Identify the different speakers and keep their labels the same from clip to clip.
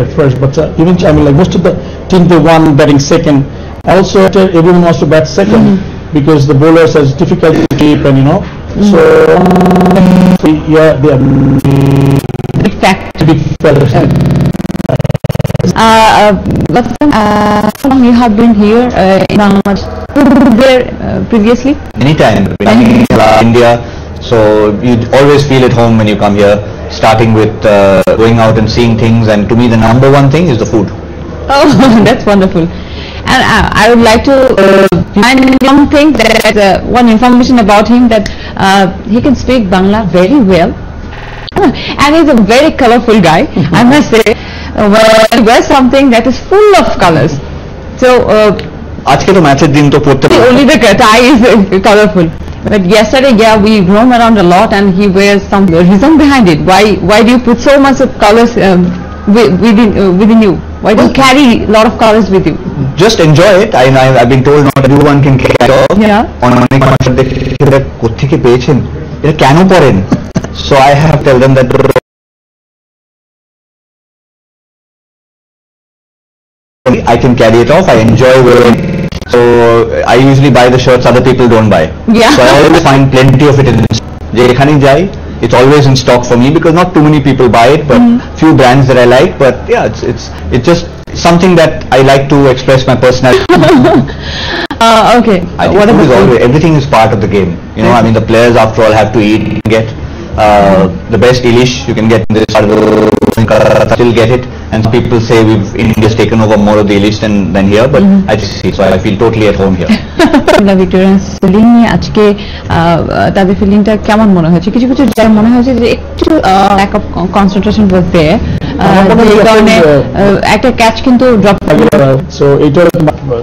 Speaker 1: at first, but eventually, I mean, like most of the team they won batting second. Also, everyone wants to bat second because the bowlers has difficulty to keep, and so yeah, they are
Speaker 2: big fact.
Speaker 1: Big fellas.
Speaker 2: How long you have been here in Bangladesh? There previously?
Speaker 3: Anytime. India. So you always feel at home when you come here. Starting with going out and seeing things, and to me the number one thing is the food.
Speaker 2: Oh, that's wonderful. And I would like to find one thing that one information about him, that he can speak Bangla very well, and he's a very colorful guy. I must say, he wears something that is full of colors. So
Speaker 3: আজকে তো ম্যাচের দিন তো পড়তে
Speaker 2: only the tie is colorful. But yesterday, yeah, we roam around a lot, and he wears some reason behind it. Why do you put so much of colors within you? Why do you carry a lot of colors with you?
Speaker 3: Just enjoy it. I've been told not everyone can carry it.
Speaker 2: Yeah.
Speaker 3: অনেক মানুষ দেখে কোত্থেকে পেয়েছেন, এটা কেন পড়েন? So I have tell them that I can carry it off. I enjoy wearing it. So I usually buy the shirts other people don't buy.
Speaker 2: Yeah.
Speaker 3: So I always find plenty of it in যেখানেই যাই, it's always in stock for me because not too many people buy it, but few brands that I like. But yeah, it's just something that I like to express my personality.
Speaker 2: Okay.
Speaker 3: What everything is part of the game. I mean, the players after all have to eat and get the best ilish you can get in this part of the still get it, and some people say India's taken over more of the ilish than here, but I just see, so I feel totally at home here.
Speaker 2: Victorian ceiling আজকে তাদের ফিলিংটা কেমন মনে হয়েছে? কিছু জায়গায় মনে হয়েছে যে একটু ল্যাক অফ কনসেন্ট্রেশন ওয়াজ দেয়ার, এই কারণে একটা ক্যাচ কিন্তু ড্রপ
Speaker 1: সো এটা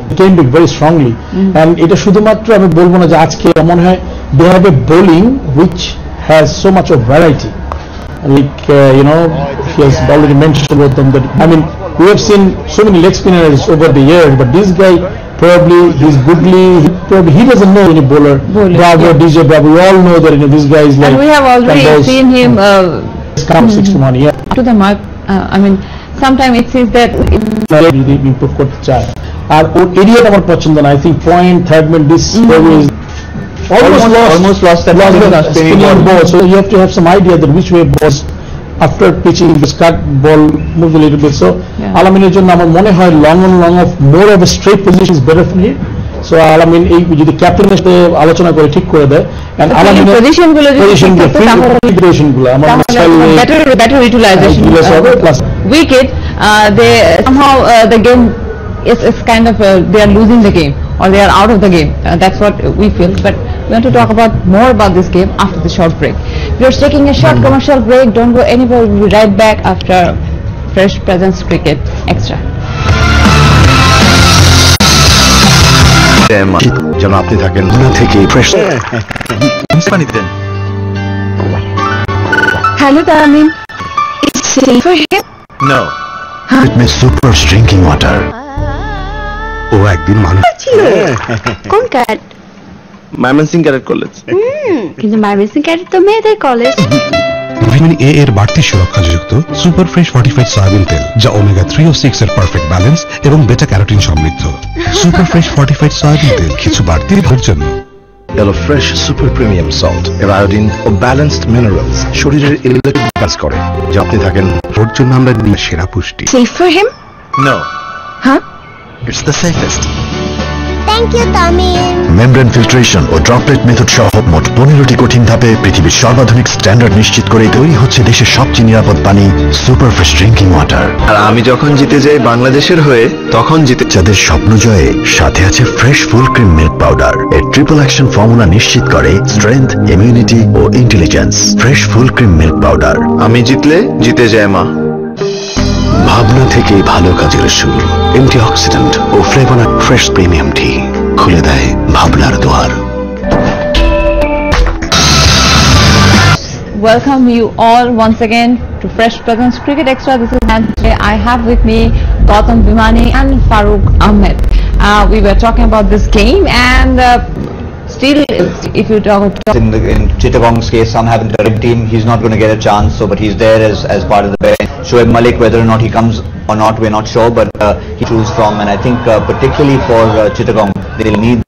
Speaker 1: became big very strongly, and এটা শুধুমাত্র আমি বলবো না যে আজকে মনে হয় they have a bowling which has so much of variety. Like he has already mentioned about them that we have seen so many leg spinners over the years, but this guy probably he doesn't know any bowler. Bravo, DJ Bravo, we all know that this guy is like.
Speaker 2: And we have already seen him
Speaker 1: 6-1, yeah.
Speaker 2: To the mark. Sometimes it says that
Speaker 1: improve করতে চায়, আর ওর এরিয়াটা আমার পছন্দ না. I think point third man this is almost lost that spinning ball. So you have to have some idea that which way balls after pitching this cut ball moves a little bit. So Alamiনের জন্য আমার মনে হয় long of more of a straight position is better for him. So Alamin এই যদি ক্যাপ্টেনের সাথে আলোচনা করে ঠিক করে দেয়, and Alamin
Speaker 2: position গুলো আমার better utilization plus wicket, they somehow the game is kind of they are losing the game or they are out of the game. That's what we feel, but we want to talk about more about this game after the short break. We are taking a short commercial break. Don't go anywhere. We'll be right back after Fresh Presence Cricket Extra.
Speaker 4: যেন আপনি থাকেন থেকে fresh পানি দেন।
Speaker 2: Hello, Tamin. It's safe for him?
Speaker 4: No. It means super drinking water. ও একদিন মানুষ
Speaker 5: ছিল। কোন cat?
Speaker 6: Mymensingh cadet college.
Speaker 5: কিন্তু ময়মনসিংহ ক্যাডেট তো মেয়েদের কলেজ।
Speaker 4: ভিটামিন এ এর বাড়তি সুরক্ষাযুক্ত সুপার ফ্রেশ ফর্টিফাইড সয়াবিন তেল, যা ওমেগা 3 ও 6 এর পারফেক্ট ব্যালেন্স এবং বেটা ক্যারোটিন সমৃদ্ধ। সুপার ফ্রেশ ফর্টিফাইড সয়াবিন তেল কিছু বাড়তি ভোর জন্য। এলো ফ্রেশ সুপার প্রিমিয়াম সল্ট, এর আয়োডিন ও ব্যালেন্সড মিনারেলস শরীরের ইলেকট্রিক কাজ করে, যা আপনি থাকেন ভোর জন্য আমরা নিয়ে সেরা পুষ্টি।
Speaker 5: Safe for him?
Speaker 4: No.
Speaker 5: Huh?
Speaker 4: It's the safest.
Speaker 5: Thank you, Tamin.
Speaker 4: Membrane filtration ও ড্রপলেট মেথড সহ মোট 15টি কঠিন ধাপে পৃথিবীর সর্বাধুনিক স্ট্যান্ডার্ড নিশ্চিত করে তৈরি হচ্ছে দেশের সবচেয়ে নিরাপদ পানি সুপার ফ্রেশ ড্রিঙ্কিং ওয়াটার।
Speaker 6: আর আমি যখন জিতে যাই বাংলাদেশের হয়ে, তখন জিতে
Speaker 4: যাদের স্বপ্ন জয়ে সাথে আছে fresh full cream milk powder. এর ট্রিপল অ্যাকশন ফর্মুলা নিশ্চিত করে স্ট্রেংথ, ইমিউনিটি ও intelligence. Fresh full cream milk powder.
Speaker 6: আমি জিতলে জিতে যায় মা।
Speaker 4: ভাবনা থেকে ভালো কাজের শুরু। অ্যান্টিঅক্সিডেন্ট ও ফ্লেভোনয়েড ফ্রেশ প্রিমিয়াম টি খুলে দেয় ভাবনার দুয়ার।
Speaker 2: Welcome you all once again to Fresh Presence Cricket Extra. This is Nancy. I have with me Gautam Bhimani and Farooq Ahmed. We were talking about this game, and still, if you talk
Speaker 3: in Chittagong's case, some haven't a red team. He's not going to get a chance. So, but he's there as part of the bench. Shoaib Malik, whether or not he comes or not, we're not sure. But he choose from, and I think particularly for Chittagong, they'll need.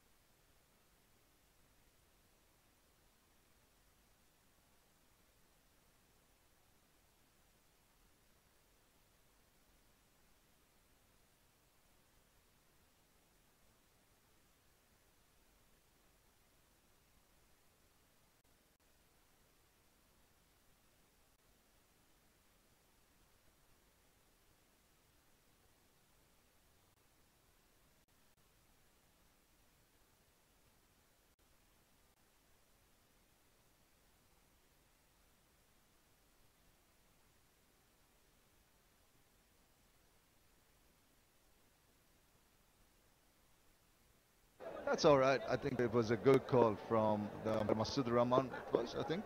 Speaker 7: That's all right. I think it was a good call from the Masood Rahman. It was, I think.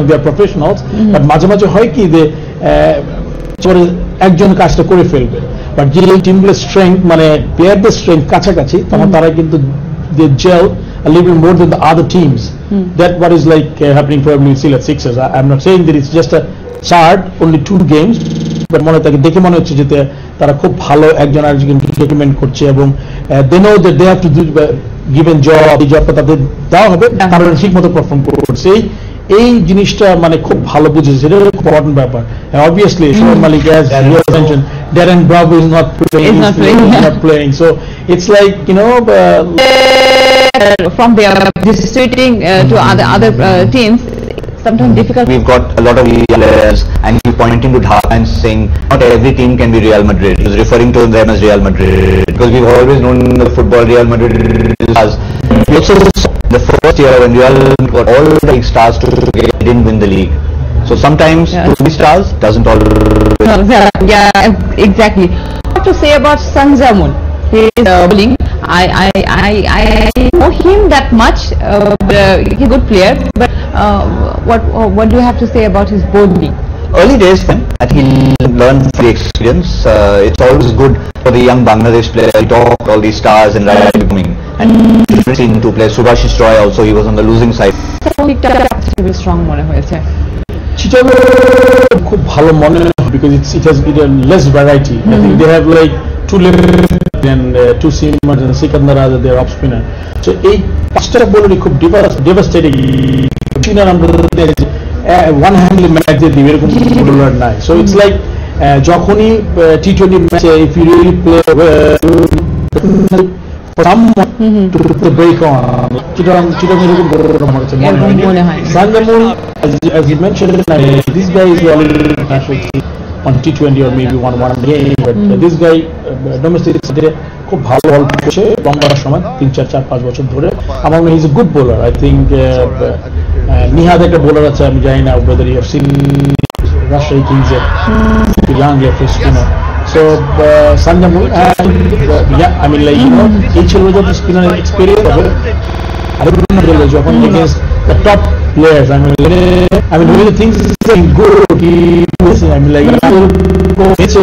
Speaker 1: They are professionals, but মাঝে মাঝে হয় কি যে একজন কাজটা করে ফেলবে, but যে টিমের স্ট্রেংথ মানে প্লেয়ারদের স্ট্রেংথ কাছাকাছি, তখন তারা কিন্তু they gel a little bit more than the other teams. That what is like happening probably in Sylhet Sixers. I'm not saying that it's just a chart, only 2 games, but মনে তাকে দেখে মনে হচ্ছে যে তারা খুব ভালো একজন আরেকজনকে রেকমেন্ড করছে এবং they know that they have to do given job, এই জবটা তাদের দেওয়া হবে, তারা ঠিক মতো পারফর্ম করছে। এই জিনিসটা মানে খুব ভালো বুঝেছে, এটা খুব ইম্পর্টেন্ট ব্যাপার। Obviously Shoaib Malik, as you mentioned, Darren Bravo is not playing, so it's like, you know,
Speaker 2: from their distributing to other teams, sometimes difficult.
Speaker 3: We've got a lot of players, and he's pointing to Dhaka and saying not every team can be Real Madrid. He's referring to them as Real Madrid because we've always known in the football Real Madrid as. We also saw the first year when Real got all the big stars to get, didn't win the league. So sometimes to be stars doesn't always.
Speaker 2: Yeah, exactly. What to say about Sanjamun? He is bowling. I know him that much, but he's a good player. But what do you have to say about his bowling?
Speaker 3: Early days, I think he'll learn from the experience. It's always good for the young Bangladesh player. He talked all these stars and coming. And we've seen 2 players. Subhashish Roy also, he was on the losing side.
Speaker 2: Strong মনে হয়েছে।
Speaker 1: Chittagong খুব ভালো মনে হয় because it has less variety. I think they have like 2 left and 2 seamers and Sikandar as their off spinner. So এই 5টা বোলারই খুব devastating. Spinner আমরা one handle match দিয়ে দিবে এরকম বোলার নাই। So it's like যখনই T20 ম্যাচে if you really play for someone to put the break on, Chittagong এরকম মনে হয়। Sanjamun, as you mentioned, this guy is already national team on T20 or maybe one game, but this guy domestic খুব ভালো বল করছে লম্বা সময় 3-4-5 বছর ধরে। আমার মনে হয় he's a good bowler. I think Nihad একটা বোলার আছে, আমি জানি না whether you have seen Rajshahi Kings young spinner. So Sanjamun, yeah, I mean like you know, each of the spinner experience of it. I don't know যখন against the top players. I mean when the things is good, I mean like it's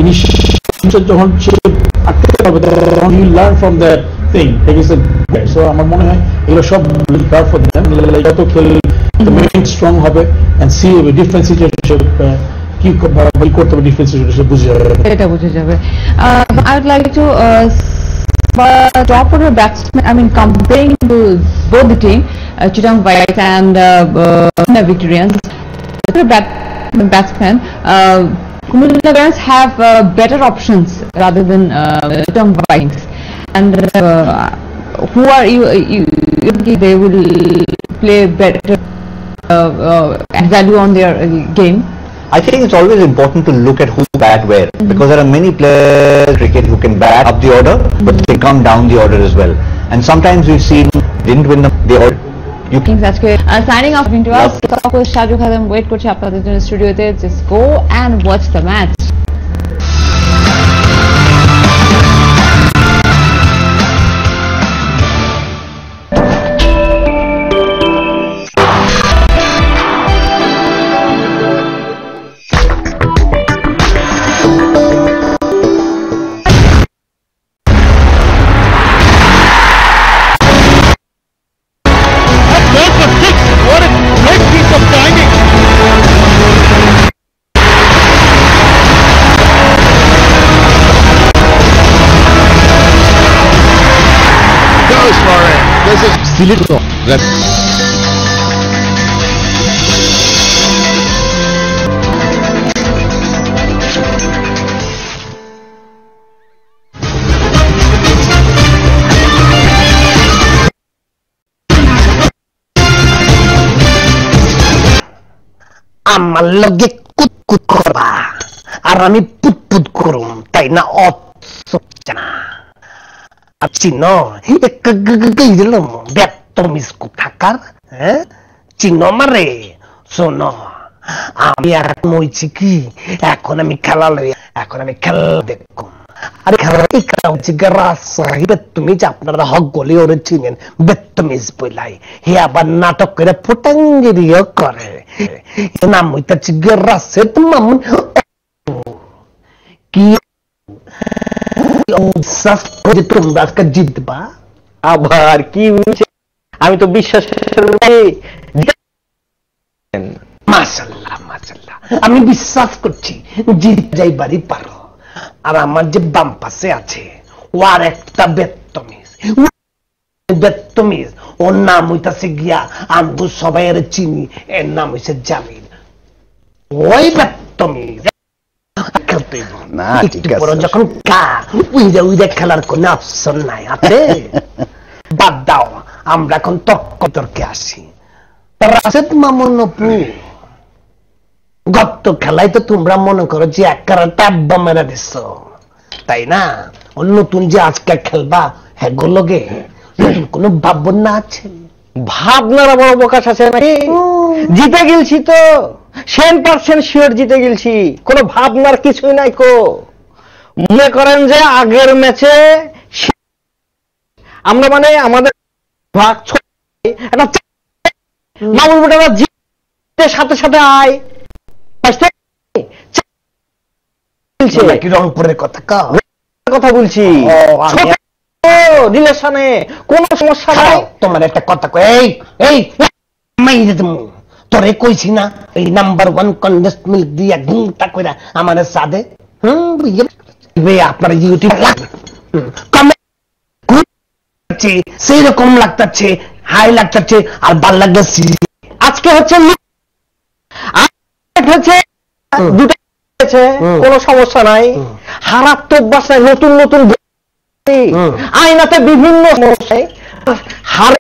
Speaker 1: initial যখন আটকে পাবে তখন you learn from that thing. So আমার মনে হয় এগুলো সব কার for them, like যত খেল the main strong হবে and see a different situation. কি করতে হবে ডিফেন্স সিচুয়েশন বুঝে যাবে,
Speaker 2: এটা বুঝে যাবে। I would like to top order batsmen, I mean comparing to both the team, Chittagong Whites and Victorians, batsmen, Kumudalans have better options rather than Chittagong Whites. And who are you think they will play better add value on their game?
Speaker 3: I think it's always important to look at who bat where, because there are many players in cricket who can bat up the order, but they come down the order as well. And sometimes we've seen didn't win the order. You
Speaker 2: Kings আজকে signing off into us. Shaju Khadam wait করছে আপনাদের জন্য স্টুডিওতে। Just go and watch the match.
Speaker 8: Sylhet
Speaker 9: আমার লগে কুতকুত করবা আর আমি পুতপুত করুম তাই না না চিহ্ন দিলাম বেতমিস কোথাকার হ্যাঁ চিহ্ন মারে শোন আমি আর মইছি কি এখন আমি খেলা লই এখন আমি খেলা দেখুম আরে খেলা হচ্ছে রাজশাহী বেতমিজ আপনারা হক গলি ওরে চিনেন বেতমিজ বইলাই হে আবার নাটক করে ফুটাঙ্গিরিও করে নাম হইতাছে রাজশাহী মামুন কি তোমরা আজকে জিতবা আবার কি আমি তো বিশ্বাস মাশাআল্লাহ মাশাআল্লাহ আমি বিশ্বাস করছি জিত যাইবারই পারো আর আমার যে বাম পাশে আছে ও আর একটা বেত্তমিজ ওর নাম হইতাছে গিয়া আমগো সবাই এর চিনি এর নাম হইছে জামিল ওই বেত্তমিজ
Speaker 10: না ঠিক আছে
Speaker 9: যখন উইদা খেলার কোন অপশন নাই আছে বাদ দাও আমরা এখন তর্কে আসি রাশেদ মামুন অপু গত খেলায় তো তোমরা মনে করো যে এক টাব্বা মেরা দিচ্ছ তাই না নতুন যে আজকে খেলবা হ্যাঁ গোলগে কোন ভাবনা আছে
Speaker 11: ভাবনার বড় প্রকাশ আছে নাকি জিতে গেলছি তো 100% শিওর জিতে গেলছি কোনো ভাবনার কিছুই নাই কো মনে করেন যে আগের ম্যাচে আমরা মানে আমাদের ভাগ মামুন বেটারা জিতে সাথে সাথে আয়
Speaker 9: কি রংপুরের কথা
Speaker 11: বলছি রিলেশনে কোন সমস্যা নাই
Speaker 9: তোমার একটা কথা কই এই তোরে কইছি না এই নাম্বার 1 কন্ডেন্সড মিল্ক দিয়া ঘুমটা কইরা আমারে সাদে আপনার ইউটিউব সেই রকম লাগতাছে হাই লাগতাছে আর ভাল লাগতেছে
Speaker 11: আজকে হচ্ছে দুটো কোনো সমস্যা নাই হারাত্মক বাসায় নতুন নতুন আইনাতে বিভিন্ন সমস্যায় হার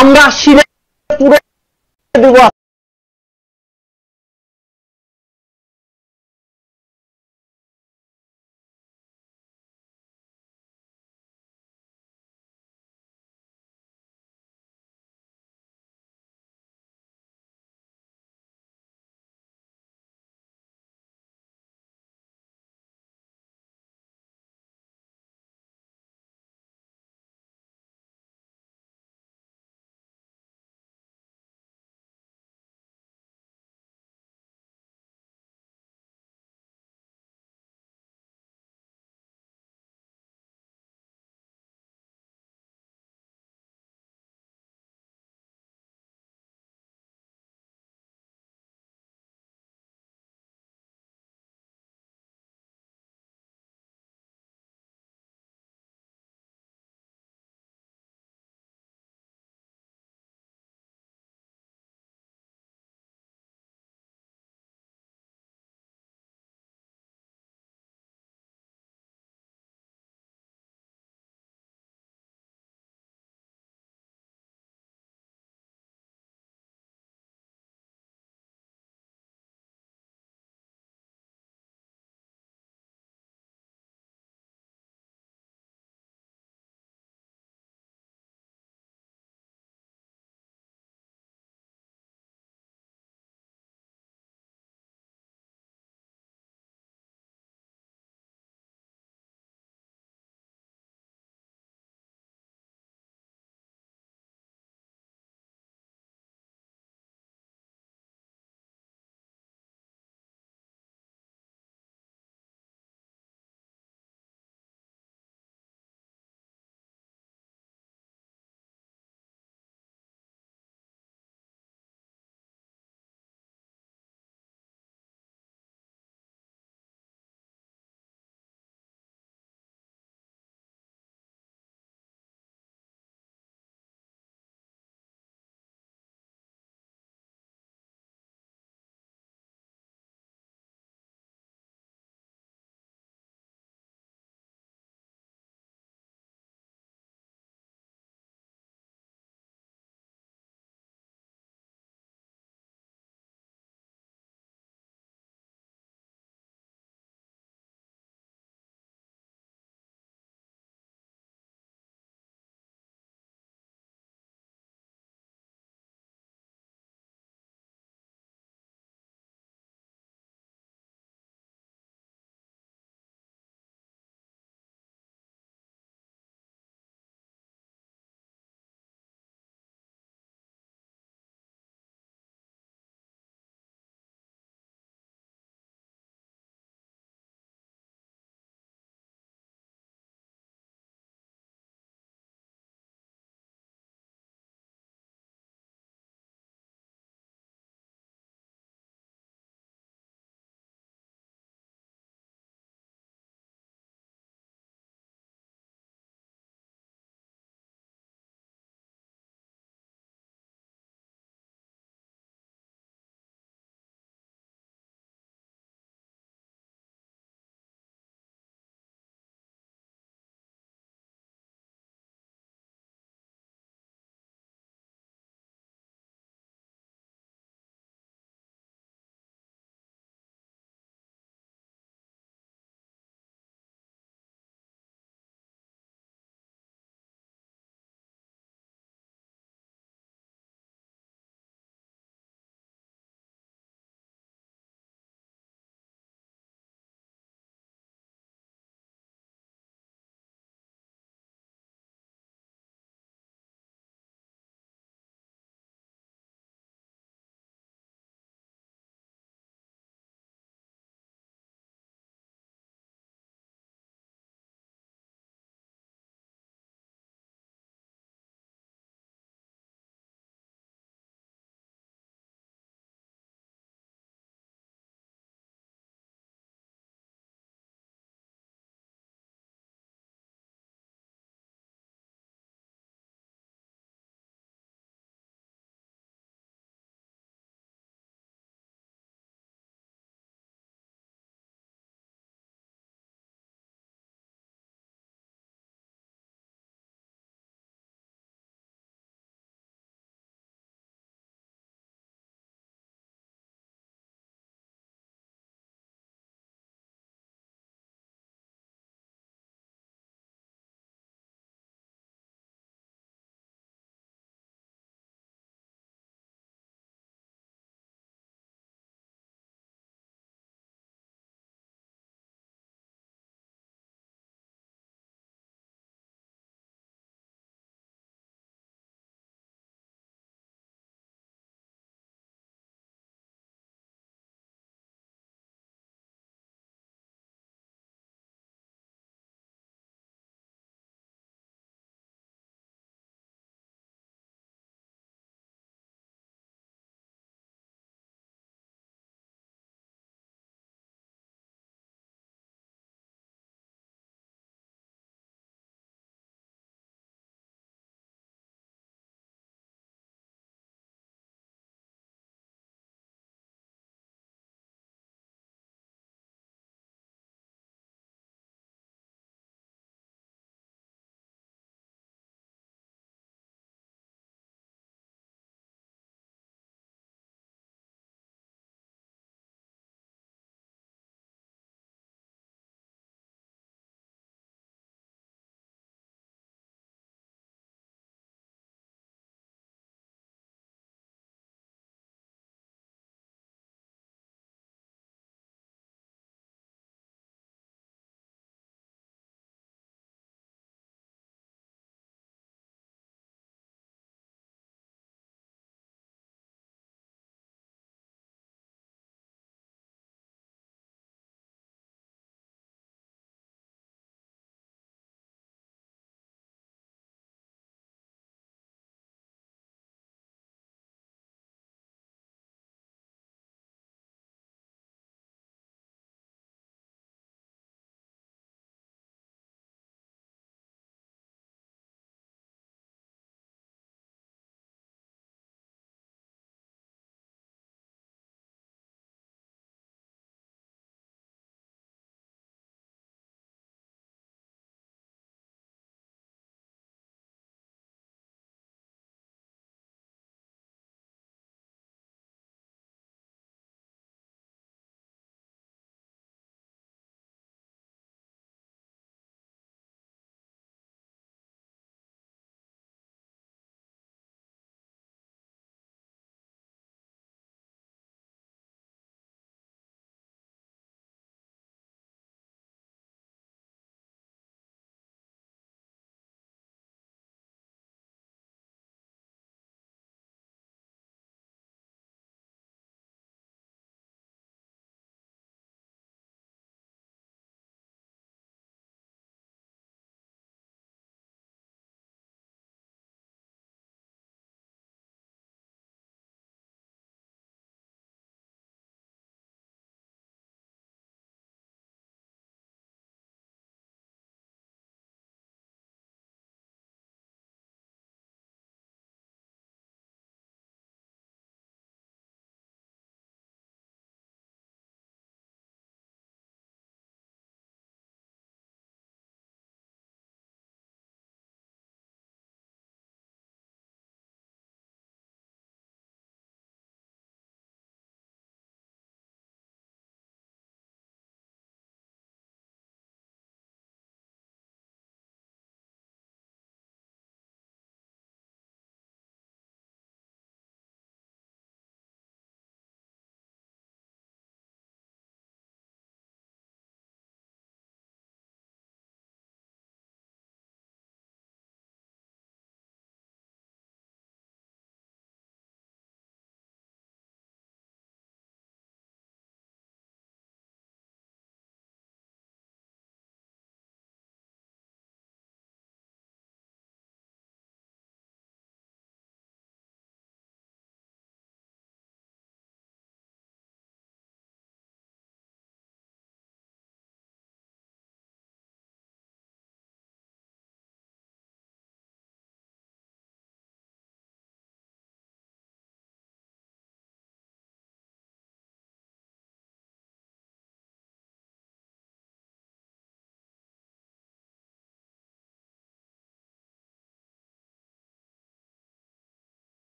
Speaker 11: আমরা সিলেট পুরো দেব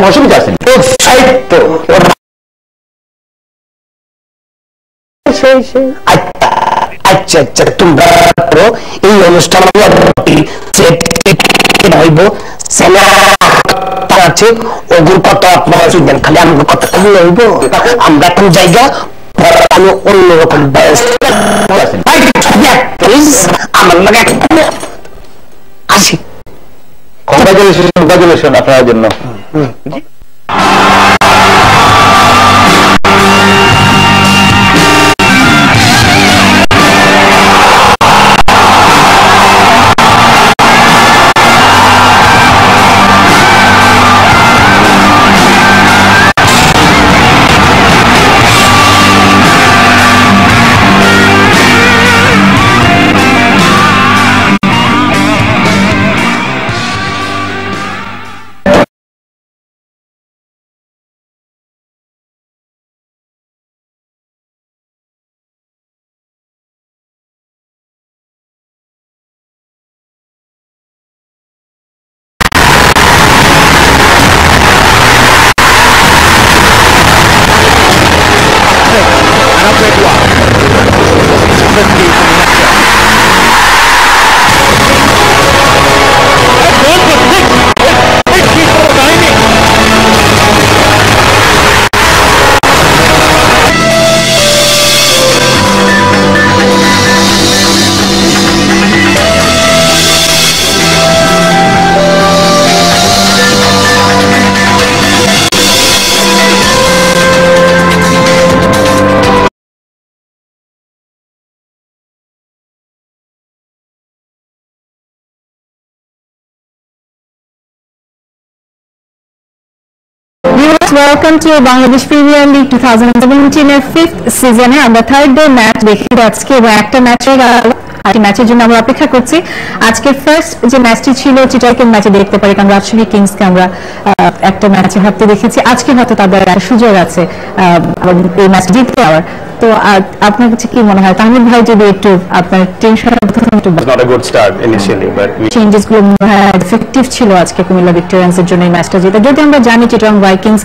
Speaker 11: অসুবিধা আছে সাহিত্য
Speaker 9: আচ্ছা আচ্ছা তোমরা এই অনুষ্ঠান হইব আছে ওগুর কথা আপনারা শুনবেন খালি আমার কথা কমলে হইব আমরা কোন জায়গা অন্যরকম আমার লাগে আসি
Speaker 11: কংগ্রাচুলেশন আপনার জন্য
Speaker 2: Welcome to Bangladesh Premier League 2017 এর 5th সিজনে আমরা থার্ড ডে ম্যাচ দেখি আজকে এবং একটা ম্যাচের জন্য আমরা অপেক্ষা করছি আজকে ফার্স্ট যে ম্যাচটি ছিল চিটাগং ম্যাচে দেখতে পারি কারণ রাজশাহী কিংসকে আমরা একটা ম্যাচে হারতে দেখেছি আজকে হয়তো তাদের সুযোগ আছে এই ম্যাচ জিততে পাওয়ার তো আপনার কাছে কি মনে হয় তাহমিদ ভাই যদি একটু আপনার tension
Speaker 8: not a good start initially but
Speaker 2: changes গুলো এফেক্টিভ ছিল আজকে কুমিল্লা ভিক্টোরিয়ান্স এর জন্য এই ম্যাচটা জিতে যদি আমরা জানি চিটাগং ভাইকিংস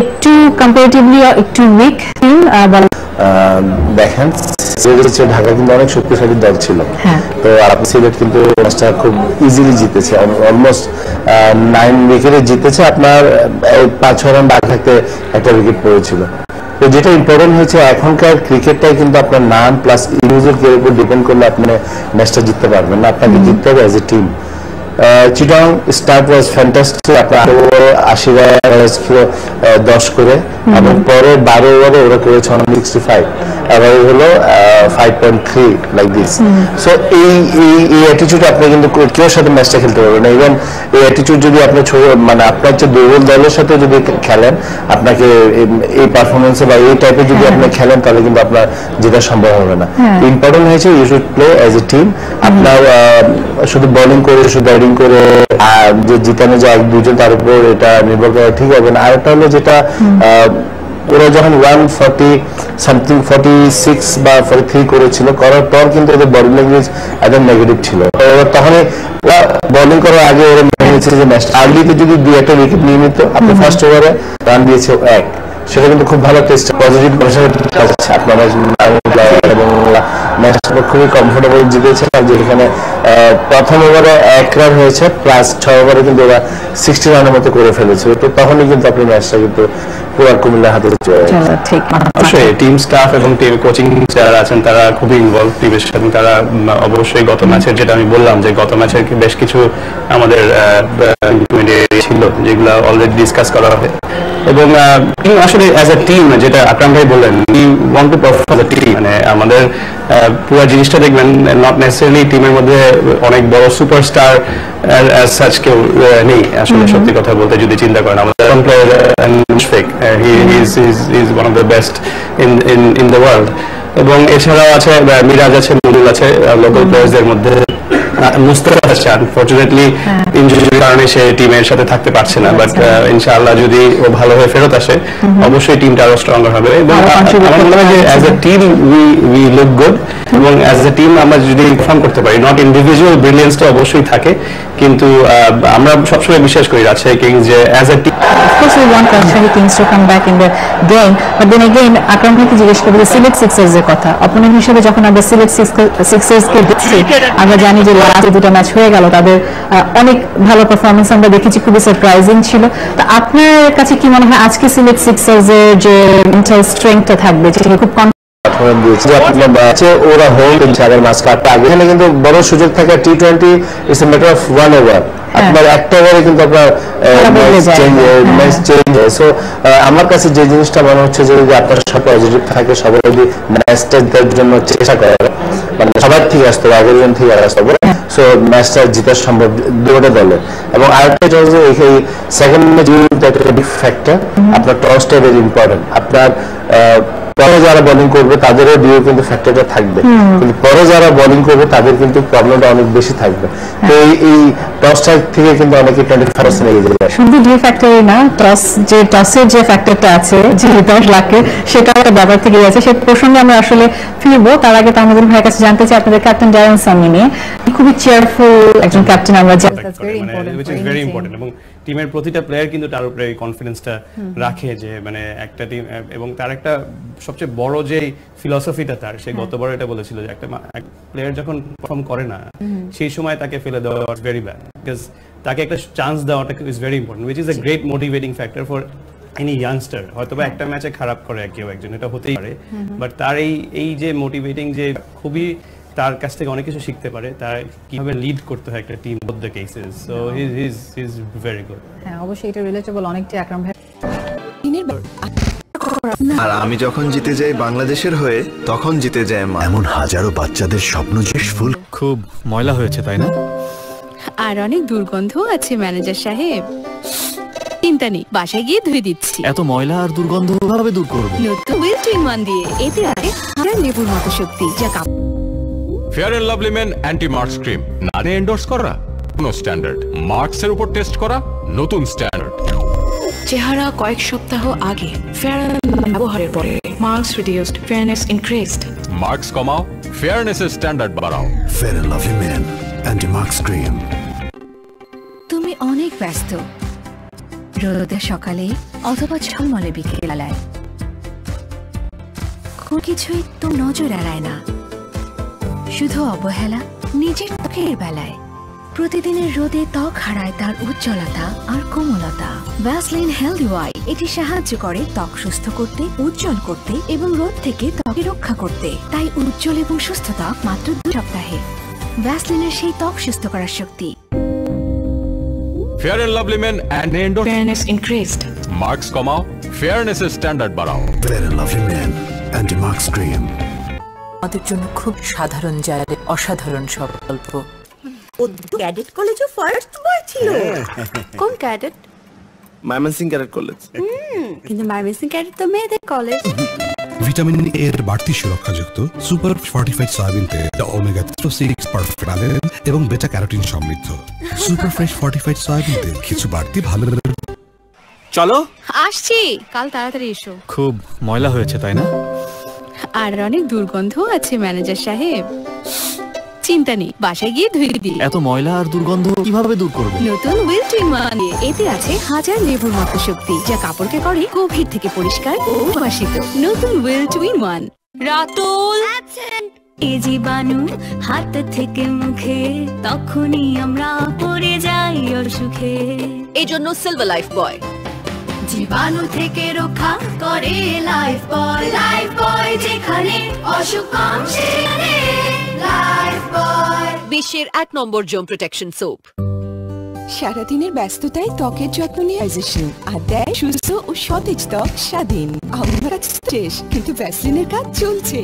Speaker 2: একটু কম্পারেটিভলি একটু উইক টিম
Speaker 8: দেখেন ঢাকা কিন্তু অনেক শক্তিশালী দল ছিল তো আপনি সিলেট কিন্তু ম্যাচটা খুব ইজিলি জিতেছে অলমোস্ট 9 উইকেটে জিতেছে আপনার 5-6 রান বাকি থাকতে একটা উইকেট পড়েছিল তো যেটা ইম্পর্টেন্ট হয়েছে এখনকার ক্রিকেটটাই কিন্তু আপনার নাম প্লাস ইন্ডিভিজুয়াল উপর ডিপেন্ড করলে আপনি ম্যাচটা জিততে পারবেন না আপনাকে জিততে হবে as a team Chittagong start was fantastic আপনার 80 রান ছিল 10 করে এবং পরে 12 ওভারে ওরা করেছে 165 এবার হলো 5.3 লাইক দিস সো এই অ্যাটিটিউড আপনি কিন্তু কেউ সাথে ম্যাচটা খেলতে পারবেন না ইভেন এই অ্যাটিটিউড যদি আপনি মানে আপনার যে দুর্বল দলের সাথে যদি খেলেন আপনাকে এই পারফরমেন্সে বা এই টাইপের যদি আপনি খেলেন তাহলে কিন্তু আপনার জেতা সম্ভব হবে না ইম্পর্টেন্ট হয়েছে you should play as a team আপনার শুধু বোলিং করে শুধু ব্যাটিং করে যে জিতানো যায় 1-2 জন তার উপর এটা নির্ভর করা ঠিক হবে না আরেকটা হলো যেটা ওরা যখন 140 সামথিং 46 বা 43 করেছিল করার পর কিন্তু ওদের বডি ল্যাঙ্গুয়েজ একদম নেগেটিভ ছিল তখন বোলিং করার আগে ওরা মনে হয়েছে যে ম্যাচ আর্লিতে যদি 2-1 উইকেট নিয়ে নিত আপনি ফার্স্ট ওভারে রান দিয়েছে 1 সেটা কিন্তু খুব ভালো টেস্ট পজিটিভ আপনারা এবং ম্যাচটা খুবই কমফোর্টেবল জিতেছে যেখানে প্রথম ওভারে 1 রান হয়েছে প্লাস 6 ওভারে কিন্তু ওরা 60 রানের মতো করে ফেলেছে তো তখনই কিন্তু আপনি ম্যাচটা কিন্তু পুরো কুমিল্লার হাতে
Speaker 2: ঠিক
Speaker 8: অবশ্যই টিম স্টাফ এবং টিম কোচিং যারা আছেন তারা খুবই ইনভলভ টিমের সাথে তারা অবশ্যই গত ম্যাচের যেটা আমি বললাম যে গত ম্যাচের বেশ কিছু আমাদের ছিল যেগুলো অলরেডি ডিসকাস করা হবে এবং আসলে অ্যাজ এ টিম যেটা আকরাম ভাই বললেন we want to perform as a team মানে আমাদের পুরো জিনিসটা দেখবেন নট নেসেসারিলি টিমের মধ্যে অনেক বড় সুপারস্টার অ্যাজ সাচ কেউ নেই আসলে সত্যি কথা বলতে যদি চিন্তা করেন আমাদের player Mushfiq he is one of the best in the world এবং এছাড়াও আছে মিরাজ আছে মনুল আছে লোকাল প্লেয়ারদের মধ্যে
Speaker 12: মুস্তাফা আছে, আনফরচুনেটলি ইনজুরির কারণে সে টিমের সাথে থাকতে পারছে না, বাট ইনশাআল্লাহ যদি ও ভালোভাবে ফেরত আসে অবশ্যই টিমটা আরো স্ট্রঙ্গার হবে। এবং আমার মনে হয় যে as a team we look good, এবং অ্যাজ এ টিম আমরা যদি পারফর্ম করতে পারি, নট ইন্ডিভিজুয়াল ব্রিলিয়েন্স তো অবশ্যই থাকে, কিন্তু আমরা সবসময় বিশ্বাস করি রাজশাহী কিংস যে as a team.
Speaker 2: Of course we want Rajshahi Kings to come back in the game, but then again আকরাম ভাইকে জিজ্ঞেস করবো সিলেট সিক্সার্স এর কথা। অপোনেন্ট হিসেবে যখন আমরা সিলেট সিক্সার্স কে দেখছি, আমরা জানি যে লাস্ট দুটো ম্যাচ হয়ে গেল, তাদের অনেক ভালো পারফরমেন্স আমরা দেখেছি, খুবই সারপ্রাইজিং ছিল। তো আপনার কাছে কি মনে হয় আজকে সিলেট সিক্সার্স এর যে মেন্টাল স্ট্রেংথটা থাকবে, যেটা খুব
Speaker 8: ওরা হোম খেলছে মাঝ কাটতে আগে, এখানে কিন্তু বড় সুযোগ থাকে T20 it's a matter of 1 over, আপনার একটা ওভারে কিন্তু আপনার ম্যাচ চেঞ্জ হয়। সো আমার কাছে যে জিনিসটা মনে হচ্ছে যে যদি আপনার সব পজিটিভ থাকে, সবাই যদি ম্যাচটা জন্য চেষ্টা করে, মানে সবার ঠিক আসতে হবে, আগের জন থেকে আসতে হবে, সো ম্যাচটা জিতা সম্ভব দুটো দলে। এবং আরেকটা হচ্ছে এই সেকেন্ড ম্যাচ একটা বিগ ফ্যাক্টর, আপনার টসটা ভেরি ইম্পর্টেন্ট। আপনার পরে যারা বোলিং করবে তাদেরও ডিও কিন্তু ফ্যাক্টরটা থাকবে, কিন্তু পরে যারা বোলিং করবে তাদের কিন্তু প্রবলেমটা অনেক বেশি থাকবে। তো এই টসটা থেকে কিন্তু অনেকে 25% এগিয়ে যাবে।
Speaker 2: শুধু ডিও ফ্যাক্টরই না, টসের যে ফ্যাক্টরটা আছে, যে 10 লাখের, সেটাও একটা ব্যাপার থেকে যাচ্ছে। সেই প্রসঙ্গে আমরা আসলে ফিরবো, তার আগে তাহমিদুল ভাইয়ের কাছে জানতে চাই আপনাদের ক্যাপ্টেন ডায়ান সামি নিয়ে। খুবই চেয়ারফুল একজন ক্যাপ্টেন আমরা জানি,
Speaker 12: ভেরি ইম্পর্টেন্ট, এবং টিমের প্রতিটা প্লেয়ার কিন্তু তার উপরে কনফিডেন্সটা রাখে যে মানে একটা টিম, এবং তার একটা সবচেয়ে বড় যে ফিলসফিটা তার, সে গতবার এটা বলেছিল যে একটা প্লেয়ার যখন পারফর্ম করে না সেই সময় তাকে ফেলে দেওয়া ভেরি ব্যাড, বিকজ তাকে একটা চান্স দেওয়াটা is very important, which is a great motivating factor for any youngster. হয়তোবা একটা ম্যাচে খারাপ করে কেউ একজন, এটা হতেই পারে, বাট তার এই যে মোটিভেটিং, যে খুবই তার কাছ থেকে অনেক কিছু শিখতে পারে, তার কিভাবে লিড করতে হয় একটা team both the cases. So he is very good.
Speaker 2: হ্যাঁ, অবশ্যই এটা রিলেটেবল অনেকটা আকরাম ভাই।
Speaker 6: আর আমি যখন জিতে যাই বাংলাদেশের হয়ে, তখন জিতে যায় মা।
Speaker 13: এমন হাজারো বাচ্চাদের স্বপ্ন যে ফুল।
Speaker 14: খুব ময়লা হয়েছে তাই না?
Speaker 15: আর অনেক দুর্গন্ধ আছে ম্যানেজার সাহেব, চিন্তা নেই, বাসায় গিয়ে ধুয়ে দিচ্ছি।
Speaker 14: এত ময়লা আর দুর্গন্ধ কিভাবে দূর করব?
Speaker 15: নতুন উইল-টু-ইন ওয়ান দিয়ে, এতে আছে হাজার লেবুর মতো শক্তি, যা
Speaker 16: fair and lovely men anti marks cream, না এন্ডোর্স করা কোনো স্ট্যান্ডার্ড, মার্কস এর উপর টেস্ট করা নতুন স্ট্যান্ডার্ড।
Speaker 15: চেহারা কয়েক সপ্তাহ আগে ফেয়ার ব্যবহারের পরে marks reduced, fairness increased.
Speaker 16: Marks কমাও, ফেয়ারনেসের স্ট্যান্ডার্ড বাড়াও।
Speaker 13: Fair and lovely men anti marks cream.
Speaker 15: তুমি অনেক ব্যস্ত, রোদে সকালে অথবা ঝলমলে বিকেলায়, কোনো কিছুই তো নজর এড়ায় না, শুধু অবহেলা নিজের ত্বকের বেলায়। প্রতিদিনের রোদে ত্বক হারায় তার উজ্জ্বলতা আর কোমলতা। ভ্যাসলিন হেলদি ওয়াই এটি সাহায্য করে ত্বক সুস্থ করতে, উজ্জ্বল করতে এবং রোদ থেকে ত্বকে রক্ষা করতে। তাই উজ্জ্বল এবং সুস্থ ত্বক মাত্র 2 সপ্তাহে। ভ্যাসলিনের সেই ত্বক সুস্থ করার শক্তি।
Speaker 16: Fair and lovely men and endorse,
Speaker 15: fairness increased.
Speaker 16: Marks কমাও, ফেয়ারনেসের স্ট্যান্ডার্ড বাড়াও।
Speaker 13: Fair and lovely men anti marks cream.
Speaker 17: আমাদের জন্য খুব সাধারণ জায়গায় অসাধারণ সব গল্প।
Speaker 18: ক্যাডেট কলেজও ফার্স্ট বয় ছিল।
Speaker 5: কোন ক্যাডেট?
Speaker 6: Mymensingh cadet college.
Speaker 5: কিন্তু ময়মনসিং ক্যাডেট তো মেয়েদের কলেজ।
Speaker 4: ভিটামিন এ এর বাড়তি সুরক্ষাযুক্ত সুপার ফর্টিফাইড সয়াবিন তেল, যা ওমেগা 3 পারফেক্ট ব্যালেন্স এবং বেটা ক্যারোটিন সমৃদ্ধ। সুপার ফ্রেশ ফর্টিফাইড সয়াবিন তেল, কিছু বাড়তি ভালো।
Speaker 14: চলো
Speaker 15: আসছি, কাল তাড়াতাড়ি এসো।
Speaker 14: খুব ময়লা হয়েছে তাই না?
Speaker 15: আর অনেক দুর্গন্ধ আছে ম্যানেজার সাহেব, চিন্তা নেই, বাসায় গিয়ে ধুয়ে দিই।
Speaker 14: এত ময়লা আর দুর্গন্ধ কিভাবে দূর করব?
Speaker 15: নতুন উইল-টু-ইন ওয়ান দিয়ে, এতে আছে হাজার লেবুর মতো শক্তি, যা কাপড়কে করে গভীর থেকে পরিষ্কার ও বাসিত। নতুন উইল-টু-ইন ওয়ান। রাতুল
Speaker 19: এ জীবাণু হাত থেকে মুখে, তখনই আমরা পড়ে যাই অসুখে।
Speaker 15: এজন্য সিলভার লাইফ বয়
Speaker 19: জীবাণু থেকে রক্ষা করে লাইফ বয়। লাইফ বয় যেখানে অসুখ কম সেখানে লাইফ বয়।
Speaker 15: বিশ্বের 1 নম্বর জর্ম প্রোটেকশন সোপ।
Speaker 20: সারাদিনের ব্যস্ততায় ত্বকের যত্ন নিয়ে আর দেয় সুস্থ ও সতেজ ত্বক স্বাধীন। আমরা শেষ, কিন্তু ভ্যাসলিনের কাজ চলছে।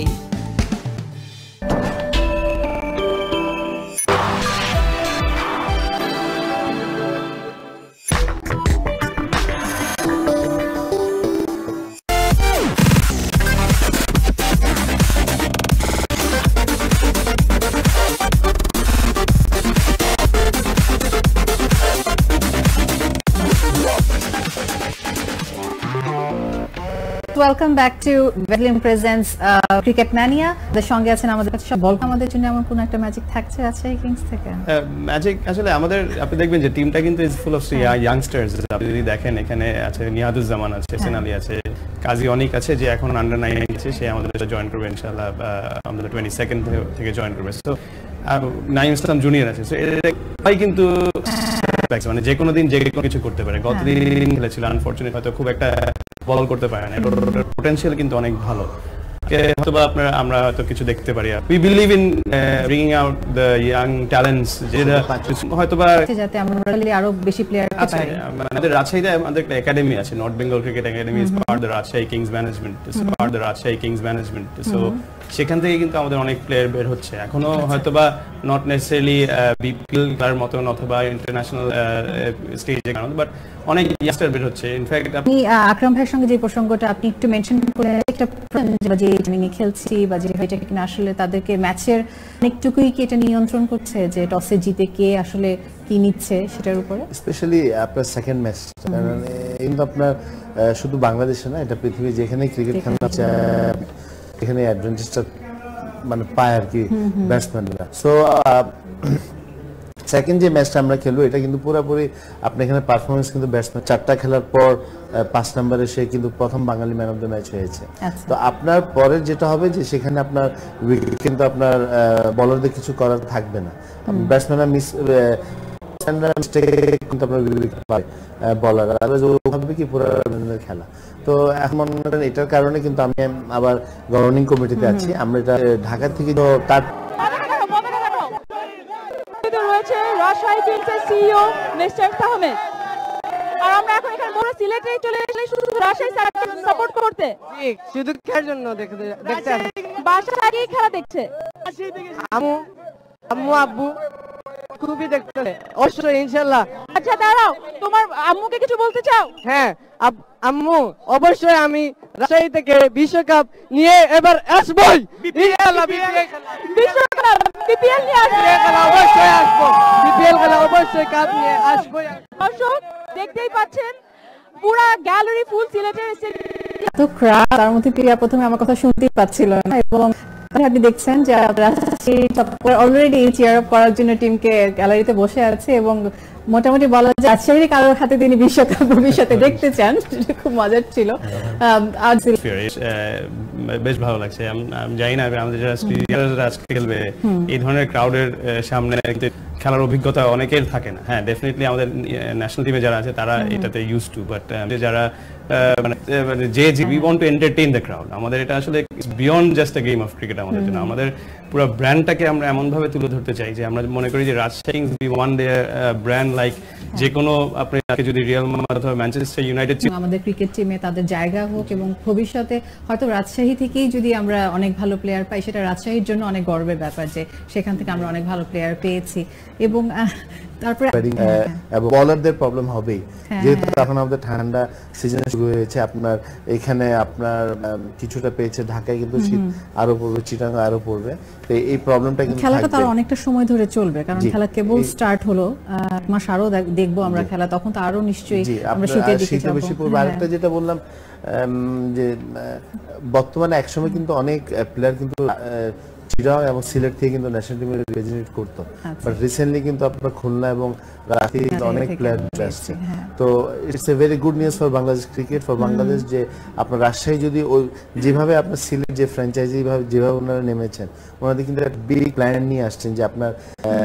Speaker 2: Welcome back to Vaseline presents cricket mania. এর সঙ্গে আছেন আমাদের কাছে সব বল আমাদের জন্য এমন কোন একটা ম্যাজিক থাকছে আছে কিংস থেকে?
Speaker 12: ম্যাজিক আসলে আমাদের আপনি দেখবেন যে টিমটা কিন্তু ইজ ফুল অফ ইয়াংস্টার্স। আপনি যদি দেখেন এখানে আছে নিয়াদুজ্জামান আছে, সেনালি আছে, কাজী অনিক আছে যে এখন আন্ডার 9 আছে, সে আমাদের সাথে জয়েন করবে ইনশাআল্লাহ আমাদের 22nd থেকে জয়েন করবে। তো নাইম ইসলাম জুনিয়র আছে, সবাই কিন্তু মানে যে কোনো দিন যে কোনো কিছু করতে পারে। গতদিন খেলেছিল, আনফরচুনেট হয়তো খুব একটা বল করতে পারে না, পোটেনশিয়াল কিন্তু অনেক ভালো। হয়তোবা আমরা হয়তো কিছু দেখতে পারি। We believe in bringing out the young talents, যেটা হয়তোবা
Speaker 2: যাতে আমরা আরো বেশি প্লেয়ার পেতে পারি।
Speaker 12: আমাদের রাজশাহীতে আমাদের একটা একাডেমি আছে, north Bengal cricket academy, is part the Rajshahi Kings management. So সেখান থেকে কিন্তু আমাদের অনেক প্লেয়ার বের হচ্ছে এখনো, হয়তোবা নট নেসেসারিলি বিপিএল তার মতন অথবা ইন্টারন্যাশনাল স্টেজে, বাট অনেক ইয়াংস্টার বের হচ্ছে। ইনফ্যাক্ট
Speaker 2: আপনি আকরাম ভাইয়ের সঙ্গে যে প্রসঙ্গটা আপনি একটু মেনশন করে একটা যে ট্রেনিং খেলছি বা যে এটা কিনা আসলে তাদেরকে ম্যাচের অনেকটুকুই কি এটা নিয়ন্ত্রণ করছে যে টসে জিতে কে আসলে কি নিচ্ছে সেটার উপরে,
Speaker 8: স্পেশালি আপনার সেকেন্ড ম্যাচ। কারণ কিন্তু আপনার শুধু বাংলাদেশে না, এটা পৃথিবী যেখানে ক্রিকেট খেলা হচ্ছে এখানে অ্যাডভান্টেজটা মানে পায় আর কি ব্যাটসম্যানরা। সো সেকেন্ড যে ম্যাচটা আমরা খেলবো এটা কিন্তু পুরোপুরি আপনি এখানে পারফরমেন্স কিন্তু ব্যাটসম্যান 4টা খেলার পর 5 নম্বরে সে কিন্তু প্রথম বাঙালি ম্যান অফ দ্য ম্যাচ হয়েছে। তো আপনার পরের যেটা হবে যে সেখানে আপনার উইকেট কিন্তু আপনার বলারদের কিছু করার থাকবে না, ব্যাটসম্যানরা কিন্তু আপনার উইকেট পায় বলার ভাববে কি পুরো খেলা। তো এখন এটার কারণে কিন্তু আমি আবার গভর্নিং কমিটিতে আছি। আমরা এটা ঢাকা থেকে
Speaker 21: রয়েছে রাজশাহী কিংসের সিইও মিস্টার আহমেদ, আর আমরা এখন এখানে পুরো সিলেটে চলে এসেছি শুধু রাজশাহী স্যারকে সাপোর্ট করতে।
Speaker 11: শুধু খেলার জন্য দেখতে
Speaker 21: বাসায় খেলা দেখছে
Speaker 11: আম্মু আব্বু খুবই দেখতে অবশ্যই ইনশাআল্লাহ।
Speaker 21: আচ্ছা দাঁড়াও, তোমার আম্মুকে কিছু বলতে চাও?
Speaker 11: হ্যাঁ আম্মু, অবশ্যই আমি রাজশাহী থেকে বিশ্বকাপ নিয়ে এবার আসবই। বিপিএল নিয়ে অবশ্যই আসবো, বিপিএল খেলা অবশ্যই কাপ নিয়ে আসবো।
Speaker 21: দর্শক দেখতেই পাচ্ছেন পুরা গ্যালারি ফুল সিলেটের
Speaker 2: তো ক্রাউড, তার মধ্যে প্রিয়া প্রথমে আমার কথা শুনতেই পাচ্ছিল না, এবং আপনি দেখছেন যে অলরেডি চিয়ার আপ করার জন্য টিমকে গ্যালারিতে বসে আছে, এবং মোটামুটি বলা যায় রাজশাহীর কারোর হাতে তিনি বিশ্বকাপ ভবিষ্যতে দেখতে চান। খুব মজার ছিল।
Speaker 12: বেশ ভালো লাগছে। আমি জানি না আমাদের যারা প্লেয়াররা আজকে খেলবে এই ধরনের ক্রাউডের সামনে খেলার অভিজ্ঞতা অনেকের থাকে না। হ্যাঁ, ডেফিনেটলি আমাদের ন্যাশনাল টিমে যারা আছে তারা এটাতে ইউজ টু, বাট যারা we want to entertain the crowd, আমাদের এটা আসলে beyond just a game of cricket. আমাদের জন্য আমাদের পুরো ব্র্যান্ডটাকে আমরা এমন ভাবে তুলে ধরতে চাই যে আমরা মনে করি যে Rajshahi we want there brand, like যে কোনো আপনি যদি রিয়াল মাদ্রিদ অথবা ম্যানচেস্টার ইউনাইটেড
Speaker 2: আমাদের ক্রিকেট টিমে তাদের জায়গা হোক, এবং ভবিষ্যতে হয়তো রাজশাহী থেকেই যদি আমরা অনেক ভালো প্লেয়ার পাই, সেটা রাজশাহীর জন্য অনেক গর্বের ব্যাপার যে সেখান থেকে আমরা অনেক ভালো প্লেয়ার পেয়েছি। এবং তারপরে
Speaker 8: বলারদের প্রবলেম হবেই, যেহেতু এখন আমাদের ঠান্ডা সিজন শুরু হয়েছে। আপনার এখানে আপনার কিছুটা পেয়েছে, ঢাকায় কিন্তু শীত আরো পড়বে, চিটাগাং আরো পড়বে। তো এই প্রবলেমটা কিন্তু
Speaker 2: খেলাটা তার অনেকটা সময় ধরে চলবে, কারণ খেলা কেবল স্টার্ট হলো, এক মাস আরো দেখবো আমরা খেলা, তখন তো আরো নিশ্চয়ই আমরা শীতের দিকে যাব।
Speaker 8: বেশি পড়বে। আরেকটা যেটা বললাম যে বর্তমানে একসময় কিন্তু অনেক প্লেয়ার কিন্তু চিটাগাং এবং সিলেট থেকে কিন্তু ন্যাশনাল টিমে রিপ্রেজেন্ট করতো, বাট রিসেন্টলি কিন্তু আপনার খুলনা এবং রাজশাহী অনেক প্লেয়ার আসছে। তো it's a very good news for Bangladesh cricket, for Bangladesh, যে আপনার রাজশাহী যদি ওই যেভাবে আপনার সিলেট যে ফ্র্যাঞ্চাইজি যেভাবে ওনারা নেমেছেন, ওনাদের কিন্তু একটা বিগ প্ল্যান নিয়ে আসছেন যে আপনার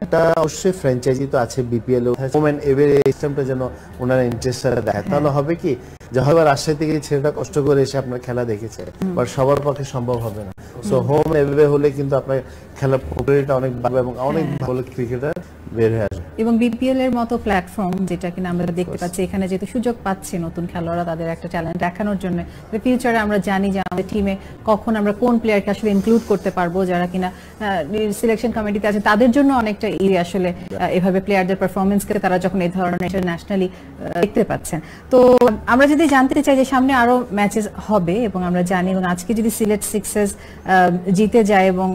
Speaker 8: একটা অবশ্যই ফ্র্যাঞ্চাইজি তো আছে বিপিএল, ওমেন এভার সিস্টেমটা যেন ওনারা ইন্টারেস্ট দেয়, তাহলে হবে কি যে হয়তো রাজশাহী থেকে ছেলেটা কষ্ট করে এসে আপনার খেলা দেখেছে, বাট সবার পক্ষে সম্ভব হবে না। সো হোম এভাবে হলে কিন্তু আপনার খেলার পপুলারিটি অনেক বাড়বে এবং অনেক ভালো ক্রিকেটার বের হয়ে আসবে।
Speaker 2: এবং বিপিএল এর মতো প্ল্যাটফর্ম যেটা কিনা আমরা দেখতে পাচ্ছি, এখানে যেহেতু সুযোগ পাচ্ছে নতুন খেলোয়াড়রা তাদের একটা ট্যালেন্ট দেখানোর জন্য, ফিউচারে আমরা জানি যে আমাদের টিমে কখন আমরা কোন প্লেয়ারকে আসলে ইনক্লুড করতে পারবো, যারা কিনা সিলেকশন কমিটিতে আছে, তাদের জন্য অনেকটা আসলে এভাবে প্লেয়ারদের পারফরমেন্সকে তারা যখন এই ধরনের ইন্টারন্যাশনালি দেখতে পাচ্ছেন। তো আমরা যদি জানতে চাই যে সামনে আরো ম্যাচেস হবে, এবং আমরা জানি, এবং আজকে যদি সিলেট সিক্সার্স জিতে যায় এবং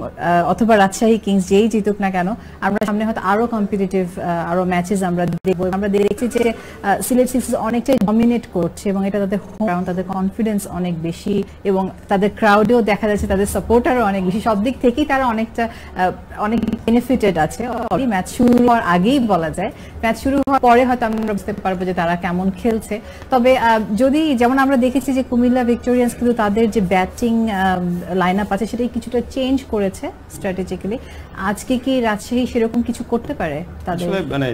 Speaker 2: অথবা রাজশাহী কিংস যেই জিতুক না কেন আমরা সামনে হয়তো আরো কম্পিটিটিভ আরো ম্যাচেস আমরা দেখব। আমরা দেখছি যে সিলেট সিক্স অনেকটাই ডমিনেট করছে এবং এটা তাদের হোম গ্রাউন্ড, তাদের কনফিডেন্স অনেক বেশি এবং তাদের ক্রাউডেও দেখা যাচ্ছে তাদের সাপোর্টারও অনেক বেশি, সব দিক থেকেই তারা অনেক বেনিফিটেড আছে। ম্যাচ শুরু হওয়ার আগেই বলা যায়, ম্যাচ শুরু হওয়ার পরে হয়তো আমরা বুঝতে পারবো যে তারা কেমন খেলছে। তবে যদি যেমন আমরা দেখেছি যে কুমিল্লা ভিক্টোরিয়ান্স কিন্তু তাদের যে ব্যাটিং লাইন আপ আছে সেটাই কিছুটা চেঞ্জ করেছে স্ট্র্যাটেজিক্যালি। আজকে কি রাজশাহী সেরকম কিছু করতে পারে? তাদের
Speaker 12: মানে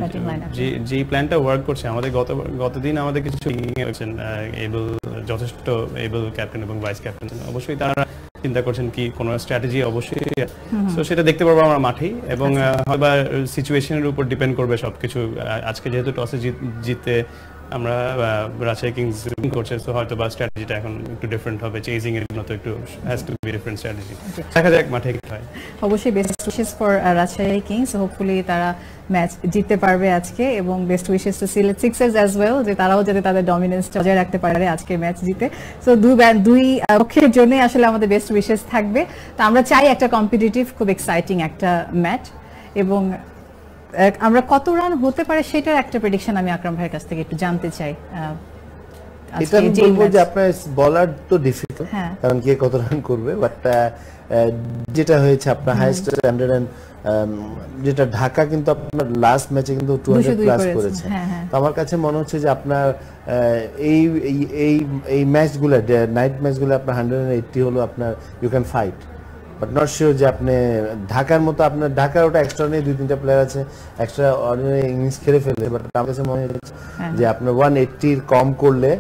Speaker 12: যে প্ল্যানটা ওয়ার্ক করছে, আমাদের গতদিন আমাদের কিছু এবল যথেষ্ট এবল ক্যাপ্টেন এবং ভাইস ক্যাপ্টেন, অবশ্যই তারা চিন্তা করছেন কি কোন স্ট্র্যাটেজি অবশ্যই, তো সেটা দেখতে পারবো আমরা মাঠেই এবং হয়তো সিচুয়েশনের উপর ডিপেন্ড করবে সবকিছু। আজকে যেহেতু টসে জিতে আমরা রাজশাহী কিংস করছে, তো হয়তো বা স্ট্র্যাটেজিটা এখন একটু ডিফারেন্ট হবে, চেজিং এর মতো একটু has to be different strategy. দেখা যাক মাঠে কি হয়।
Speaker 2: অবশ্যই best wishes for Rajshahi Kings, hopefully তারা ম্যাচ জিততে পারবে আজকে এবং best wishes to Sylhet Sixers as well, যে তারাও যাতে তাদের ডমিনেন্স বজায় রাখতে পারে আজকে ম্যাচ জিতে। সো দুই পক্ষের জন্যই আসলে আমাদের বেস্ট উইশেস থাকবে। তো আমরা চাই একটা কম্পিটিটিভ খুব এক্সাইটিং একটা ম্যাচ এবং আমরা কত রান হতে পারে সেটার একটা প্রেডিকশন আমি আকরাম ভাইয়ের কাছ থেকে একটু জানতে চাই।
Speaker 7: এটা আমি বলবো যে আপনার বলার তো ডিফিকাল্ট, কারণ কে কত রান করবে, বাট যেটা হয়েছে আপনার হাইয়েস্ট 100 যেটা ঢাকা কিন্তু আপনার লাস্ট ম্যাচে কিন্তু 200 প্লাস করেছে। তো আমার কাছে মনে হচ্ছে যে আপনার এই ম্যাচগুলো নাইট ম্যাচগুলো আপনার 180 হলো আপনার you can fight, but not sure যে আপনি ঢাকার মতো আপনার ঢাকার ওটা এক্সট্রা নিয়ে 2-3টা প্লেয়ার আছে এক্সট্রা অর্ডিনারি ইনিংস খেলে ফেলে, বাট আমার কাছে মনে হচ্ছে যে আপনার 180 কম করলে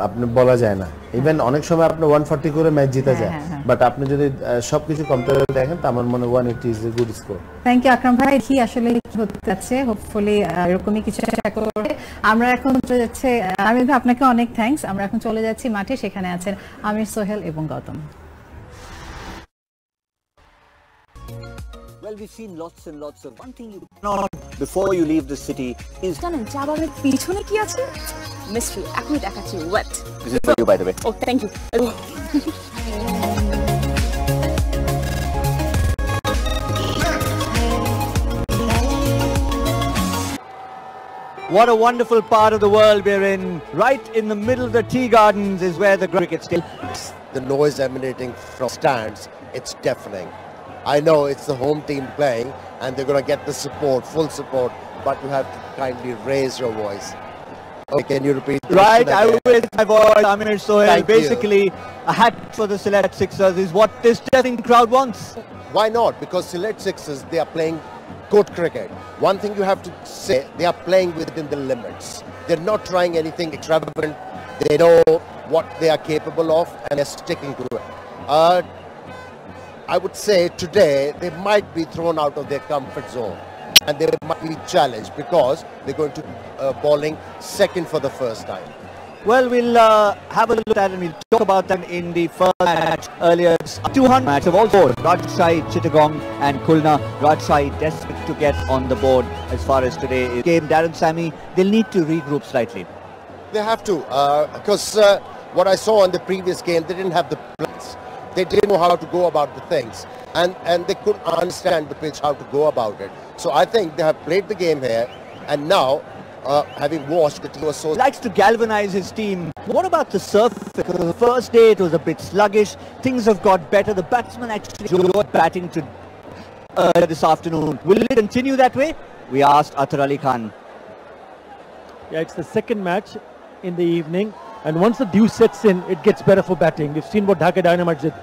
Speaker 7: আপনি বলা যায় না, ইভেন অনেক সময় আপনার 140 করে ম্যাচ জিতা যায়, বাট আপনি যদি সবকিছু কম্পেয়ার করে দেখেন তো আমার মনে হয় 180 is a good score.
Speaker 2: Thank you Akram ভাই, কি আসলে হতে যাচ্ছে, হোপফুলি এরকমই কিছু একটা করে। আমরা এখন চলে যাচ্ছে, আমি আপনাকে অনেক থ্যাঙ্কস। আমরা এখন চলে যাচ্ছি মাঠে, সেখানে আছেন আমির, সোহেল এবং Gautam.
Speaker 22: Well, we've seen lots and lots of. One thing you cannot before you leave the city is.
Speaker 20: জানেন চা বাগানের পিছনে কি আছে? মিস্ট্রি। এখনই দেখাচ্ছি। Wait.
Speaker 22: This is for you, by the way.
Speaker 20: Oh, thank you.
Speaker 22: What a wonderful part of the world we're in. Right in the middle of the tea gardens is where the cricket still.
Speaker 23: The noise emanating from stands, it's deafening. I know it's the home team playing and they're going to get the support, full support, but you have to kindly raise your voice. Okay, can you repeat?
Speaker 22: Right, I will raise my voice. Amir Sohail, basically a hat for the Sylhet Sixers is what this deafening crowd wants.
Speaker 23: Why not? Because Sylhet Sixers, they are playing good cricket. One thing you have to say, they are playing within the limits. They're not trying anything extravagant. They know what they are capable of and they're sticking to it. I would say today they might be thrown out of their comfort zone and they might be challenged because they're going to bowling second for the first time.
Speaker 22: Well, we'll have a look at that and we'll talk about that in the first match earlier. 200 match of all four, Rajshahi, Chittagong and Khulna. Rajshahi desperate to get on the board as far as today is game. Darren Sammy, they'll need to regroup slightly.
Speaker 23: They have to because what I saw in the previous game, they didn't have the plans. They didn't know how to go about the things and they couldn't understand the pitch, how to go about it. So I think they have played the game here and now having watched the team was so...
Speaker 22: Likes to galvanize his team. What about the surface? Because the first day it was a bit sluggish. Things have got better. The batsmen actually enjoyed batting to this afternoon. Will it continue that way? We asked Athar Ali Khan.
Speaker 24: Yeah, it's the second match in the evening. And once the dew sets in, it gets better for batting. We've seen what Dhaka Dynamites did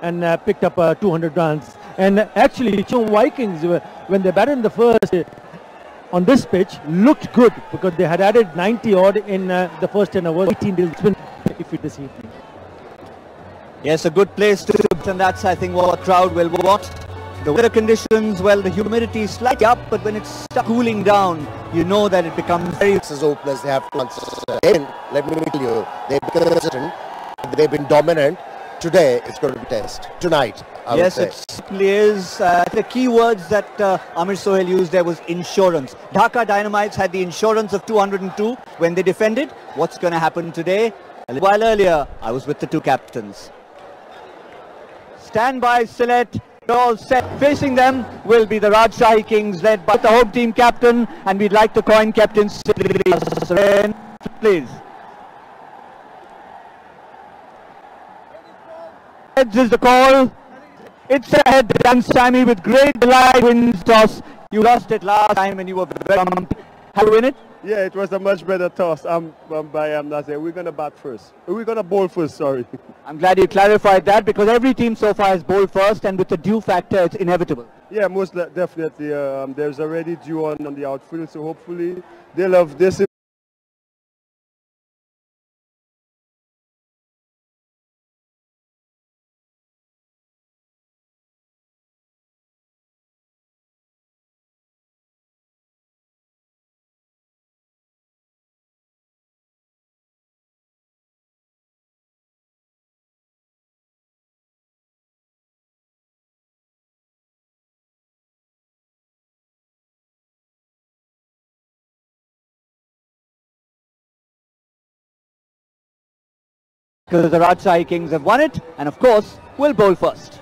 Speaker 24: and picked up 200 runs. And actually, Vikings, when they batted in the first on this pitch, looked good because they had added 90 odd in the first 10 overs. 18 deals if it this evening.
Speaker 22: Yes, a good place to and that's I think what the crowd will want. The weather conditions, well, the humidity is slightly up, but when it's cooling down, you know that it becomes very...
Speaker 23: As openers, they have to answer. Let me tell you, they've been consistent, they've been dominant. Today, it's going to be test. Tonight, I would say.
Speaker 22: Yes, it simply is. The key words that Amir Sohail used there was insurance. Dhaka Dynamites had the insurance of 202 when they defended. What's going to happen today? A little while earlier, I was with the two captains. Stand by, Sylhet. All set. Facing them will be the Rajshahi Kings, led by the home team captain, and we'd like to coin captain Sylhet, please. Heads is the call. It's a head, and Sammy with great delight wins toss. You lost it last time and you were very How to win it?
Speaker 1: Yeah, it was a much better toss. We're going to bat first. We're going to bowl first, sorry.
Speaker 22: I'm glad you clarified that, because every team so far has bowled first, and with the dew factor, it's inevitable.
Speaker 1: Yeah, most definitely. There's already dew on the outfield, so hopefully they'll have this.
Speaker 22: Because the Rajshahi Kings have won it, and of course, will bowl first.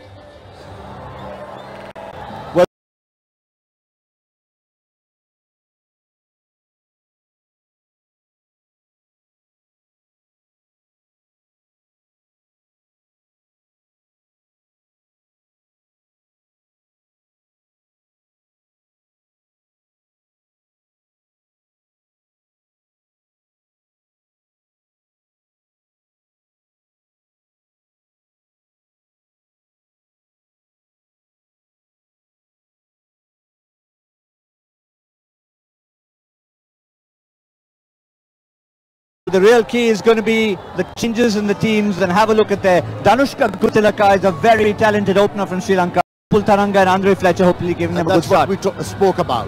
Speaker 22: The real key is going to be the changes in the teams, and have a look at there. Danushka Gutilaka is a very talented opener from Sri Lanka. Pultaranga and Andre Fletcher hopefully giving them a good start.
Speaker 23: That's what we spoke about.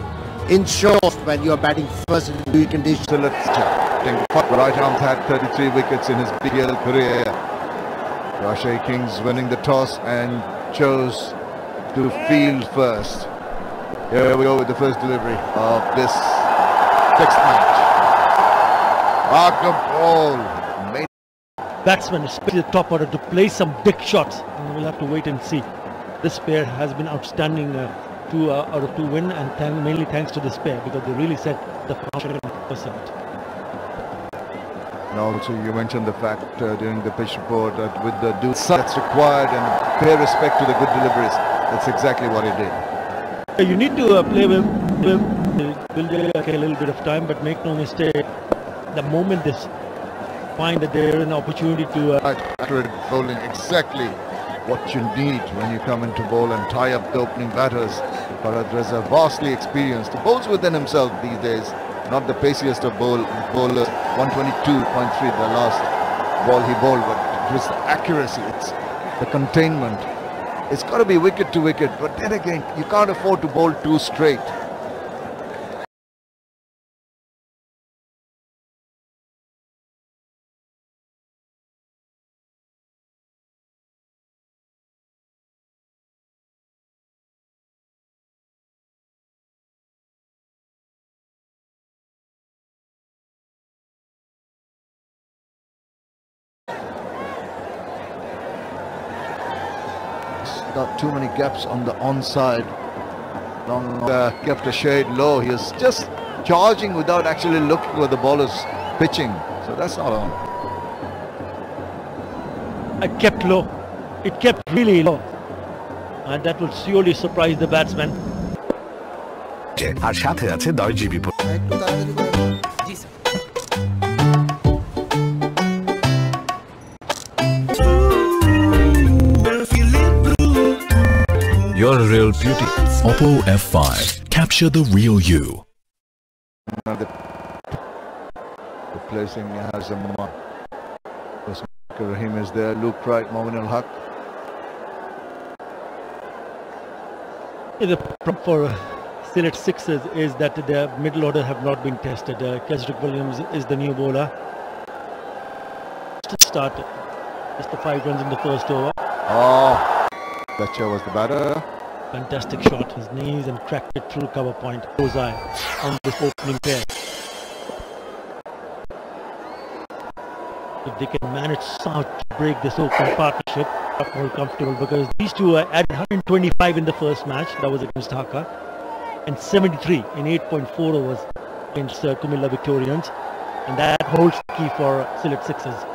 Speaker 23: In short, when you're batting first in new conditions.
Speaker 3: Right arm had 33 wickets in his BPL career. Rajshahi Kings winning the toss and chose to field first. Here we go with the first delivery of this sixth match.
Speaker 24: Batsmen, especially the top order, to play some big shots, and we'll have to wait and see. This pair has been outstanding, 2 out of 2 win, and mainly thanks to this pair, because they really set the foundation %.
Speaker 3: And also you mentioned the fact during the pitch report that with the due that's required and pay respect to the good deliveries, that's exactly what he did.
Speaker 24: You need to play with will take a little bit of time, but make no mistake, the moment they find that there is an opportunity to
Speaker 3: accurate bowling, exactly what you need when you come into bowl and tie up the opening batters. Farhad Reza, vastly experienced, he bowls within himself these days, not the paciest of bowlers. 122.3 the last ball he bowled, but it was the accuracy, it's the containment. It's got to be wicket to wicket, but then again you can't afford to bowl 2 straight. Got too many gaps on the onside. Long kept a shade low. He was just charging without actually looking where the ball is pitching. So that's not on.
Speaker 24: It kept low. It kept really low. And that will surely surprise the batsman.
Speaker 13: আর সাথে আছে 10 GB
Speaker 14: You're a real beauty. Oppo F5. Capture the real you.
Speaker 3: Replacing Hazam. Rahim is there. Luke Wright, Momin al-Haq.
Speaker 24: The problem for Sylhet Sixers is that the middle order have not been tested. Kesrick Williams is the new bowler. Start just the 5 runs in the first over.
Speaker 3: Oh, Fletcher was the batter.
Speaker 24: Fantastic shot, his knees, and cracked it through cover point. Bullseye on this opening pair. If they can manage somehow to break this open partnership, more comfortable because these two had 125 in the first match, that was against Dhaka, and 73 in 8.4 overs against Kumilla Victorians, and that holds key for Sylhet Sixers.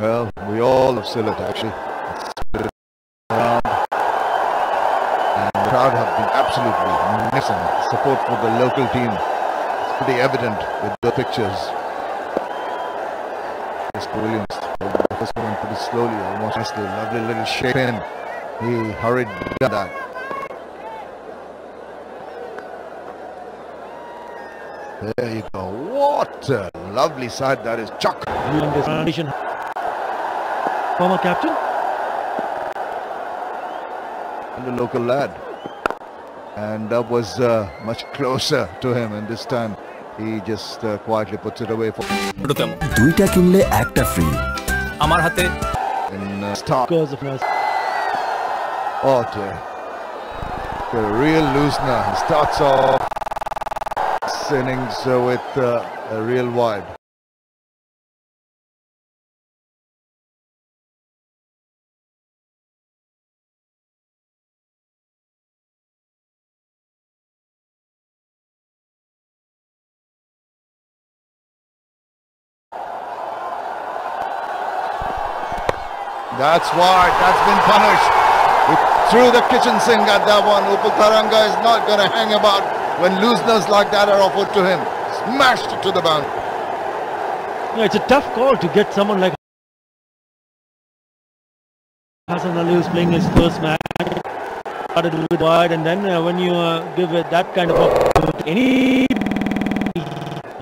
Speaker 3: Well, we all love Sylhet actually. And the crowd have been absolutely amazing. Support for the local team. It's pretty evident with the pictures. Williams, the first one pretty slowly, almost nicely. Lovely little shape in. He hurried down that. There you go. What a lovely side that is. Chuck.
Speaker 24: Former captain.
Speaker 3: And the local lad. And that was much closer to him, and this time he just quietly puts it away for
Speaker 13: দুইটা কিনলে একটা free
Speaker 3: আমার হাতে in start. Oh dear. The real loosener. He starts off innings with a real wide. That's wide. That's been punished. He threw the kitchen sink at that one. Upal Tharanga is not going to hang about when looseners like that are offered to him. Smashed to the boundary.
Speaker 24: Yeah, it's a tough call to get someone like Hassan Ali, who's playing his first match. Started with wide, and then when you give it that kind of opportunity,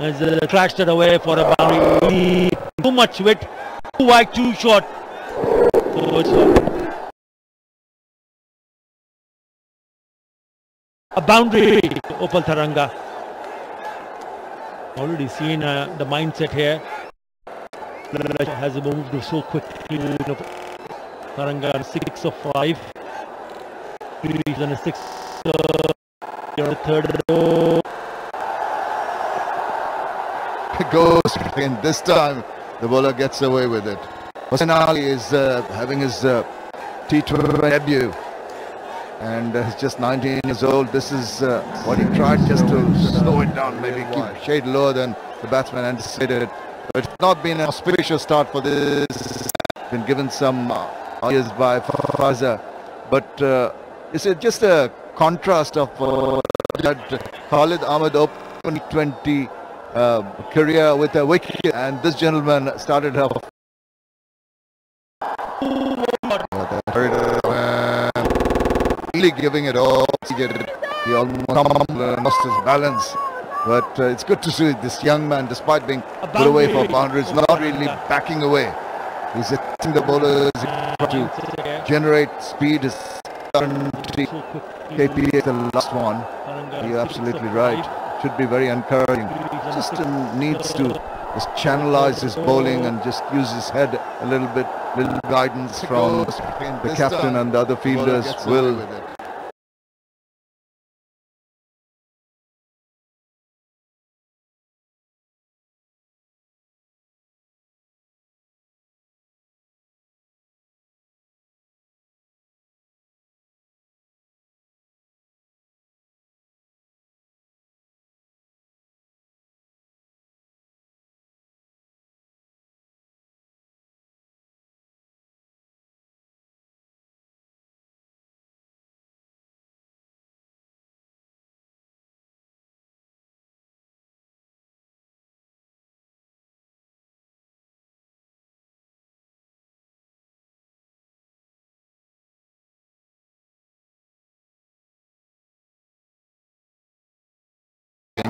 Speaker 24: has trashed it away for a boundary. Too much width, too wide, too short. A boundary, Upal Tharanga. Already seen the mindset here. Has moved so quickly. Tharanga 6 of 5. He's on a 6. On the third row.
Speaker 3: It goes again. This time the bowler gets away with it. Hossain Ali is having his T20 debut, and he's just 19 years old. This is what he tried, just to slow it down, maybe keep shade lower than the batsman anticipated. But it's not been an auspicious start for this. Been given some ideas by Faza, but it's just a contrast of that Khalid Ahmed open 20 career with a wicket, and this gentleman started off. Really giving it all. He almost lost his balance, but it's good to see this young man, despite being put away for boundaries, not really backing away. He's hitting the bowlers to generate speed. His KPA, the last one. You're absolutely right. Should be very encouraging. Just needs to just channelize his bowling and just use his head a little bit. Little guidance from the captain and the other fielders will.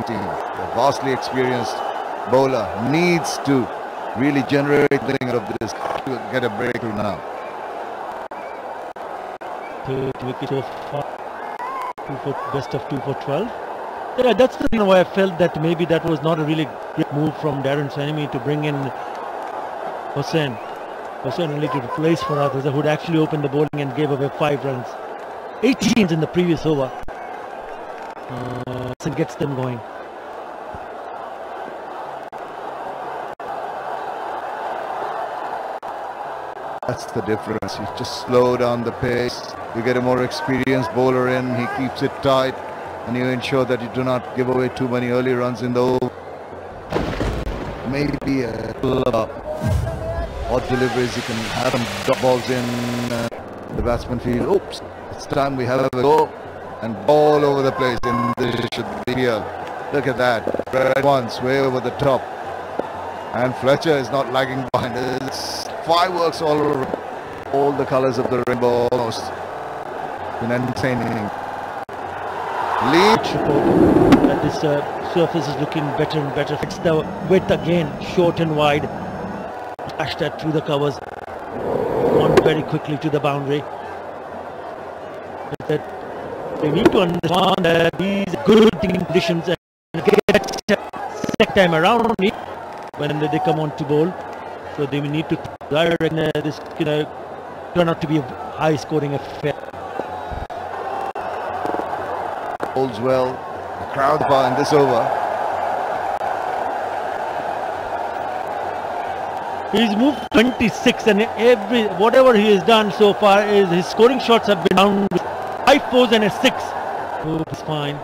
Speaker 3: A vastly experienced bowler needs to really generate something out of this to get a breakthrough now.
Speaker 24: Third wicket so far. Best of 2 for 12. Yeah, that's the reason why I felt that maybe that was not a really great move from Darren Sanemi to bring in Hossain Ali to replace Farhad Raza, who had actually opened the bowling and gave away 5 runs. 18 in the previous over. So gets them going.
Speaker 3: That's the difference. You just slow down the pace. You get a more experienced bowler in. He keeps it tight, and you ensure that you do not give away too many early runs in the over. Maybe a odd deliveries. You can have some drop balls in the batsman field. Oops! It's time we have a go and ball over the place. And this should be here. Look at that! Right once, way over the top. And Fletcher is not lagging behind. It's fireworks all over. All the colours of the rainbow almost. Been entertaining. Lead.
Speaker 24: That this surface is looking better and better. It's the width again, short and wide. Flash that through the covers. Gone very quickly to the boundary. That they need to understand that these are good conditions and get second time around when they come on to bowl. So they will need to direct this turn out to be a high scoring affair.
Speaker 3: Holds well. The crowd bar in this over.
Speaker 24: He's moved 26 and whatever he has done so far is his scoring shots have been down with 5 4s and a 6. Oh, it's fine.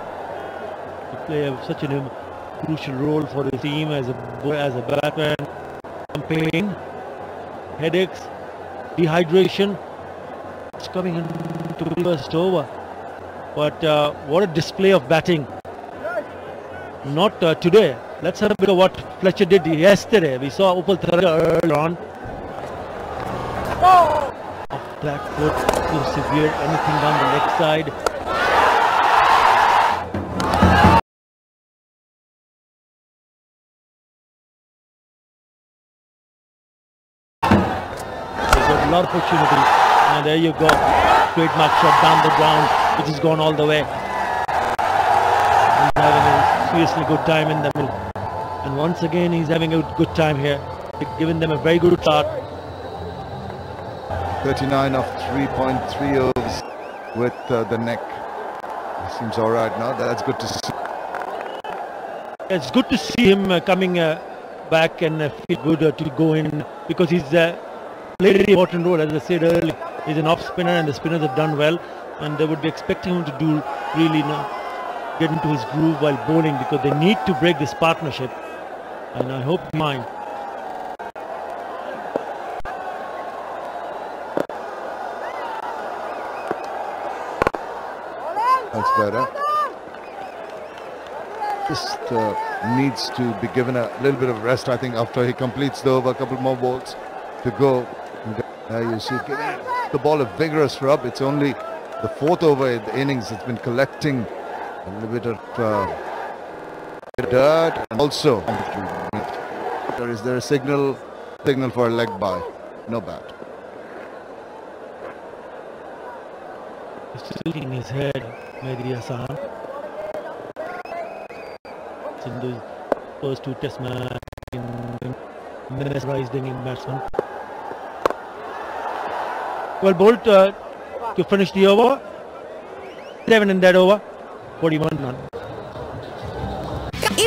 Speaker 24: To play such a crucial role for his team as a batsman. Pain, headaches, dehydration. It's coming into the first over. But what a display of batting. Not today. Let's have a bit of what Fletcher did yesterday. We saw Upal Taranga earlier on. Off that foot, too severe. Anything down the leg side. They got a lot of opportunity. And there you go. Straight mark shot down the ground, which has gone all the way. He's having a seriously good time in the middle. And once again, he's having a good time here. He's given them a very good start.
Speaker 3: 39 of 3.3 overs with the neck. Seems all right now. That's good to see.
Speaker 24: It's good to see him coming back and feel good to go in, because he's played a very important role. As I said earlier, he's an off spinner and the spinners have done well, and they would be expecting him to do really get into his groove while bowling, because they need to break this partnership, and I hope he mind.
Speaker 3: That's better. Just needs to be given a little bit of rest, I think, after he completes the over. A couple more balls to go. You see, giving the ball a vigorous rub. It's only the 4th over in the innings. It's been collecting a little bit of dirt, and also is there a signal for a leg by? No bat.
Speaker 24: He's tilting his head, Mehdi Hassan. It's in those first 2 test matches in mesmerized England batsman. Well bowled to finish the over. 7 in that over. 41 run.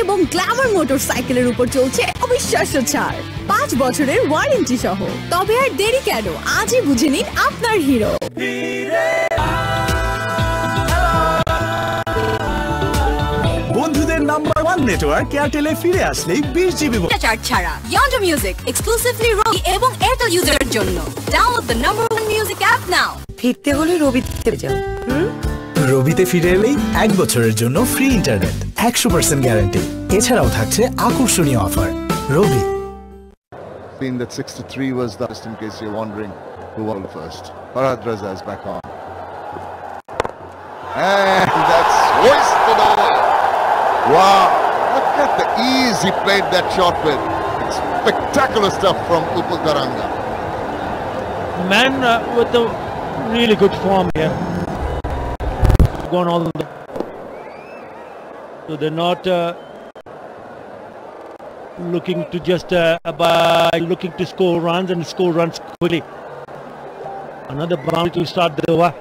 Speaker 9: এবং Glamour মোটরসাইকেলের উপর চলছে অবিশ্বাস্য ছাড় 5 বছরের warranty সহ। তবে আর দেরি কেন, আজই বুঝে নিন আপনার হিরো।
Speaker 13: বন্ধুদের নাম্বার 1 নেটওয়ার্ক এয়ারটেলে ফিরে আসলেই 20 জিবি
Speaker 9: চার্জ ছাড়া Yonder Music এক্সক্লুসিভলি রবি এবং এয়ারটেল ইউজারের জন্য। Download the number 1 music app নাও।
Speaker 18: ফিরতে হলে রবিতে যাও।
Speaker 13: রবিতে ফিরে এলেই 1 বছরের জন্য ফ্রি ইন্টারনেট, 100% গ্যারান্টি। এছাড়াও থাকছে আকর্ষণীয় offer. Rabi.
Speaker 3: Being that 63 was the just in case you're wondering who won first. Farhad Raza is back on. And that's hoisted over. Wow, look at the ease he played that shot with. It's spectacular stuff from Upal Taranga.
Speaker 24: Man with a really good form here. Gone all the way. So they're not looking to just looking to score runs and score runs quickly. Another boundary to start the over.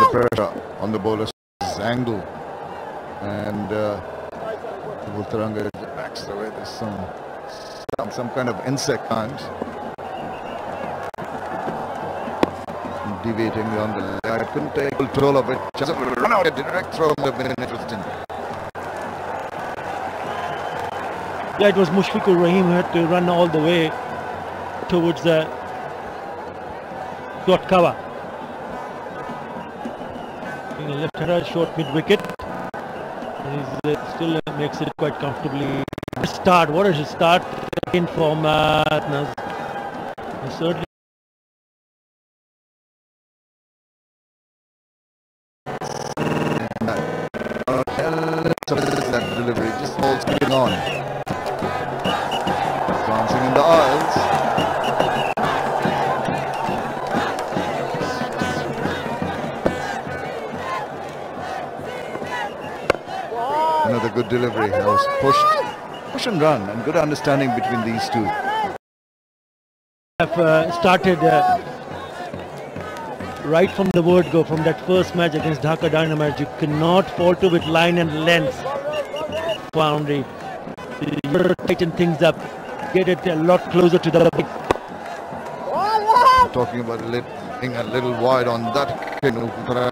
Speaker 3: The pressure on the bowler's angle, and Upal Taranga backs away. There's some kind of insect kind. deviating on the leg. I couldn't take control of it. Just run out a direct throw would have been interesting.
Speaker 24: Yeah, it was Mushfiqur Rahim who had to run all the way towards the short cover. In a left-hander, short mid-wicket. He still makes it quite comfortably. Start, what a start in from Naz. Certainly.
Speaker 3: That delivery just falls moving on. Dancing in the aisles. Another good delivery. That was push and run, and good understanding between these two.
Speaker 24: Have started right from the word go, from that first match against Dhaka Dynamite. You cannot falter with line and length. Boundary. You tighten things up, get it a lot closer to the big.
Speaker 3: Talking about being a little wide on that kick. But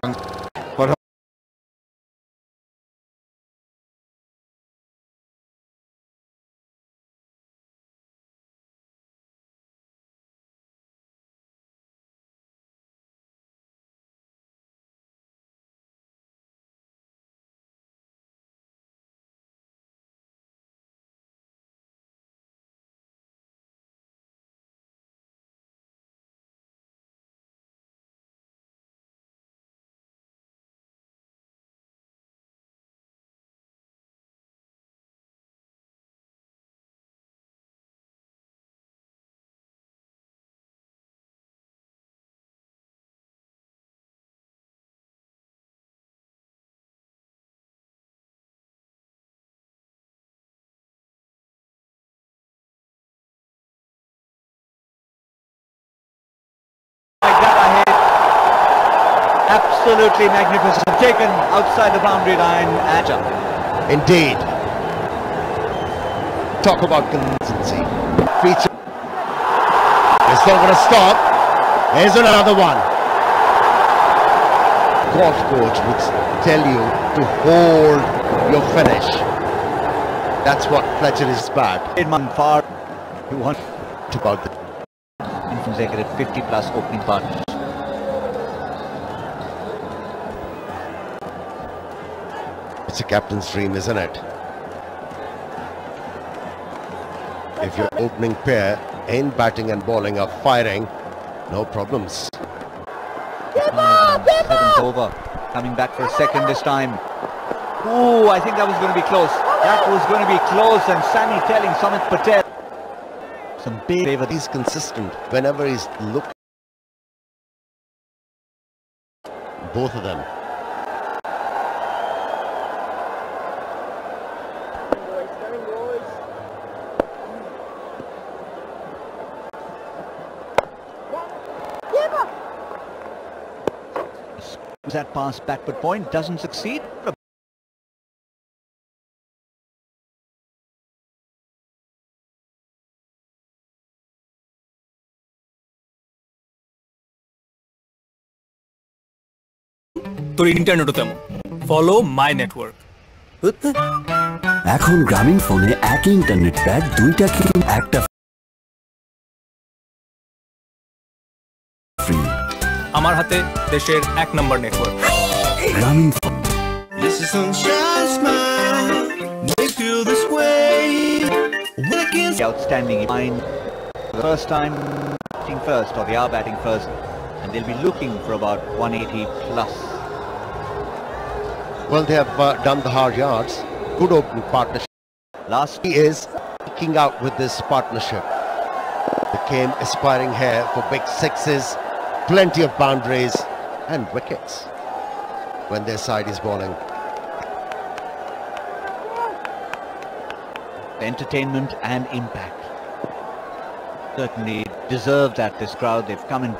Speaker 22: Absolutely magnificent. Taken outside the boundary line.
Speaker 23: Indeed. Talk about consistency. Feature. It's not going to stop. Here's another one. Golf coach would tell you to hold your finish. That's what Fletcher is bad.
Speaker 22: Far. You want about the consecutive 50 plus opening partners.
Speaker 23: It's a captain's dream, isn't it? If your opening pair in batting and bowling are firing, no problems.
Speaker 22: Seventh over. Coming back for a second this time. Ooh, I think that was going to be close. That was going to be close, and Sammy telling Samit Patel. Some big favor.
Speaker 23: He's consistent whenever he's looking. Both of them.
Speaker 22: That pass backward point doesn't succeed.
Speaker 6: তোর ইন্টারনেটও তেমন follow my network
Speaker 10: এখন গ্রামীণ ফোনে এক internet pack দুইটা কিনুন একটা free
Speaker 6: আমার হাতে দেশের এক নম্বর নেটওয়ার্ক
Speaker 10: গ্রামীণ phone
Speaker 16: This is Sunshine's smile. They feel this way.
Speaker 22: Outstanding line. The first time batting first, or they are batting first, and they'll be looking for about 180 plus.
Speaker 23: Well, they have done the hard yards. Good opening partnership.
Speaker 22: Last
Speaker 23: he is peaking out with this partnership. They came aspiring here for big sixes, plenty of boundaries and wickets when their side is bowling.
Speaker 22: Entertainment and impact. Certainly deserved at this crowd. They've come in.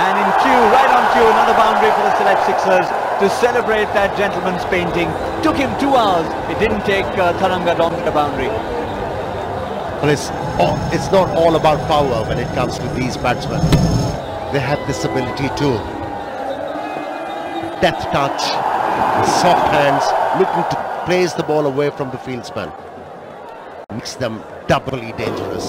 Speaker 22: And in cue, right on cue, another boundary for the Sylhet Sixers to celebrate that gentleman's painting. Took him 2 hours. It didn't take Tharanga Dom the boundary.
Speaker 23: But it's not all about power when it comes to these batsmen. They have this ability too. Deft touch, soft hands, looking to place the ball away from the fieldsman. Makes them doubly dangerous.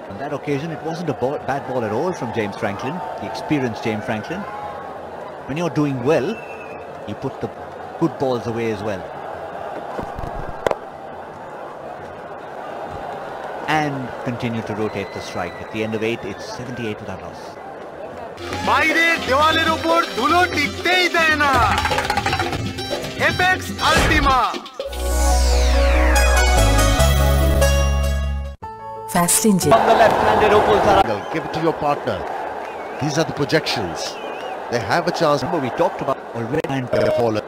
Speaker 22: On that occasion, it wasn't a bad ball at all from James Franklin, the experienced James Franklin. When you're doing well, you put the good balls away as well. And continue to rotate the strike. At the end of 8, it's 78 without loss.
Speaker 16: বাইরে দেওয়ালের উপর ধুলো টিকতেই দেয় না apex আল্টিমা
Speaker 22: Vaseline on the left-handed Opal Tara.
Speaker 23: Give it to your partner. These are the projections. They have a chance.
Speaker 22: But we talked about already and
Speaker 23: fallen.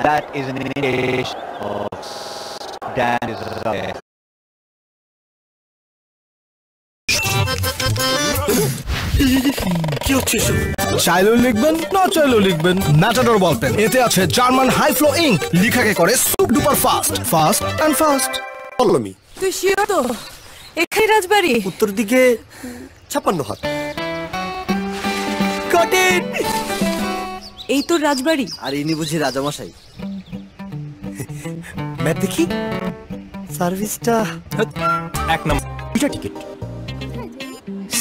Speaker 22: That is an indication of Dan is there.
Speaker 13: কি হচ্ছে চাইলেও লিখবেন না চাইলেও লিখবেন matador ball pen এতে আছে German high flow ink লেখাকে করে super duper fast and fast follow me
Speaker 4: তুই শিওর তো এখানে রাজবাড়ি
Speaker 5: উত্তর দিকে 56 হাত কটেন
Speaker 4: এই তো রাজবাড়ি
Speaker 5: আর ইনি বুঝি রাজামশাই ম্যাপ দেখি সার্ভিসটা
Speaker 6: এক নম্বর
Speaker 5: টিকিট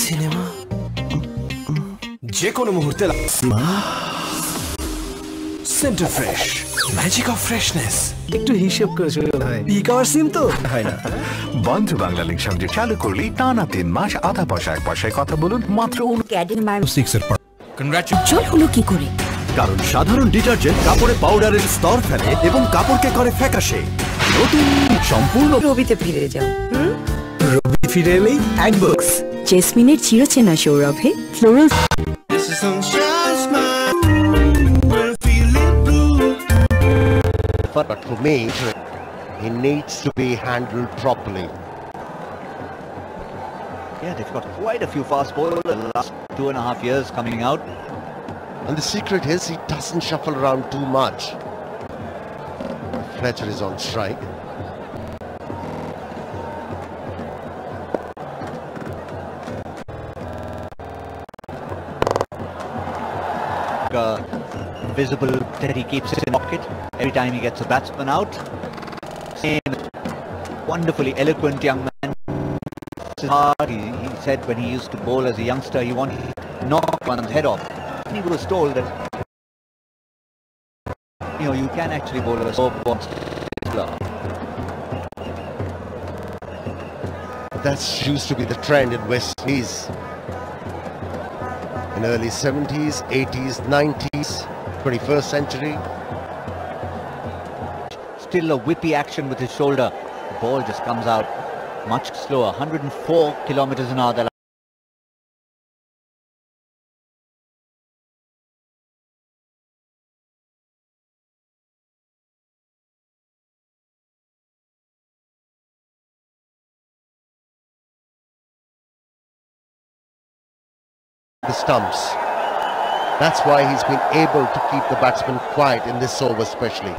Speaker 5: সিনেমা যে কোনো মুহূর্তে centre fresh magic of freshness একটু হিসাব করে চলতে হয় পিক আওয়ার সিম তো হয় না
Speaker 14: বন্ধু বাংলা লিংক সংযোগ চালু করলেই টানা 3 মাস আধা পয়সা এক পয়সায় কথা বলুন মাত্র
Speaker 13: 6 এর পর
Speaker 4: চল হলো কি করে
Speaker 10: কারণ সাধারণ ডিটারজেন্ট কাপড়ে পাউডারের স্তর ফেলে এবং কাপড়কে করে ফ্যাকাশে নতুন সম্পূর্ণ
Speaker 4: রবিতে ফিরে যাও
Speaker 13: রবি ফিরে এলেই এক বক্স
Speaker 4: জেসমিনের চিরচেনা সৌরভে floral
Speaker 23: But for me, he needs to be handled properly.
Speaker 22: Yeah, they've got quite a few fast bowlers the last 2.5 years coming out.
Speaker 23: And the secret is he doesn't shuffle around too much. Fletcher is on strike.
Speaker 22: Visible that he keeps it in pocket every time he gets a batsman out. Same wonderfully eloquent young man. It's hard. He said when he used to bowl as a youngster, he wanted to knock one's head off. And he was told that you can actually bowl a slow ball.
Speaker 23: That used to be the trend in West Indies. In early 70s, 80s, 90s, 21st century.
Speaker 22: Still a whippy action with his shoulder. The ball just comes out much slower. 104 kilometers an hour.
Speaker 23: The stumps. That's why he's been able to keep the batsman quiet in this over especially.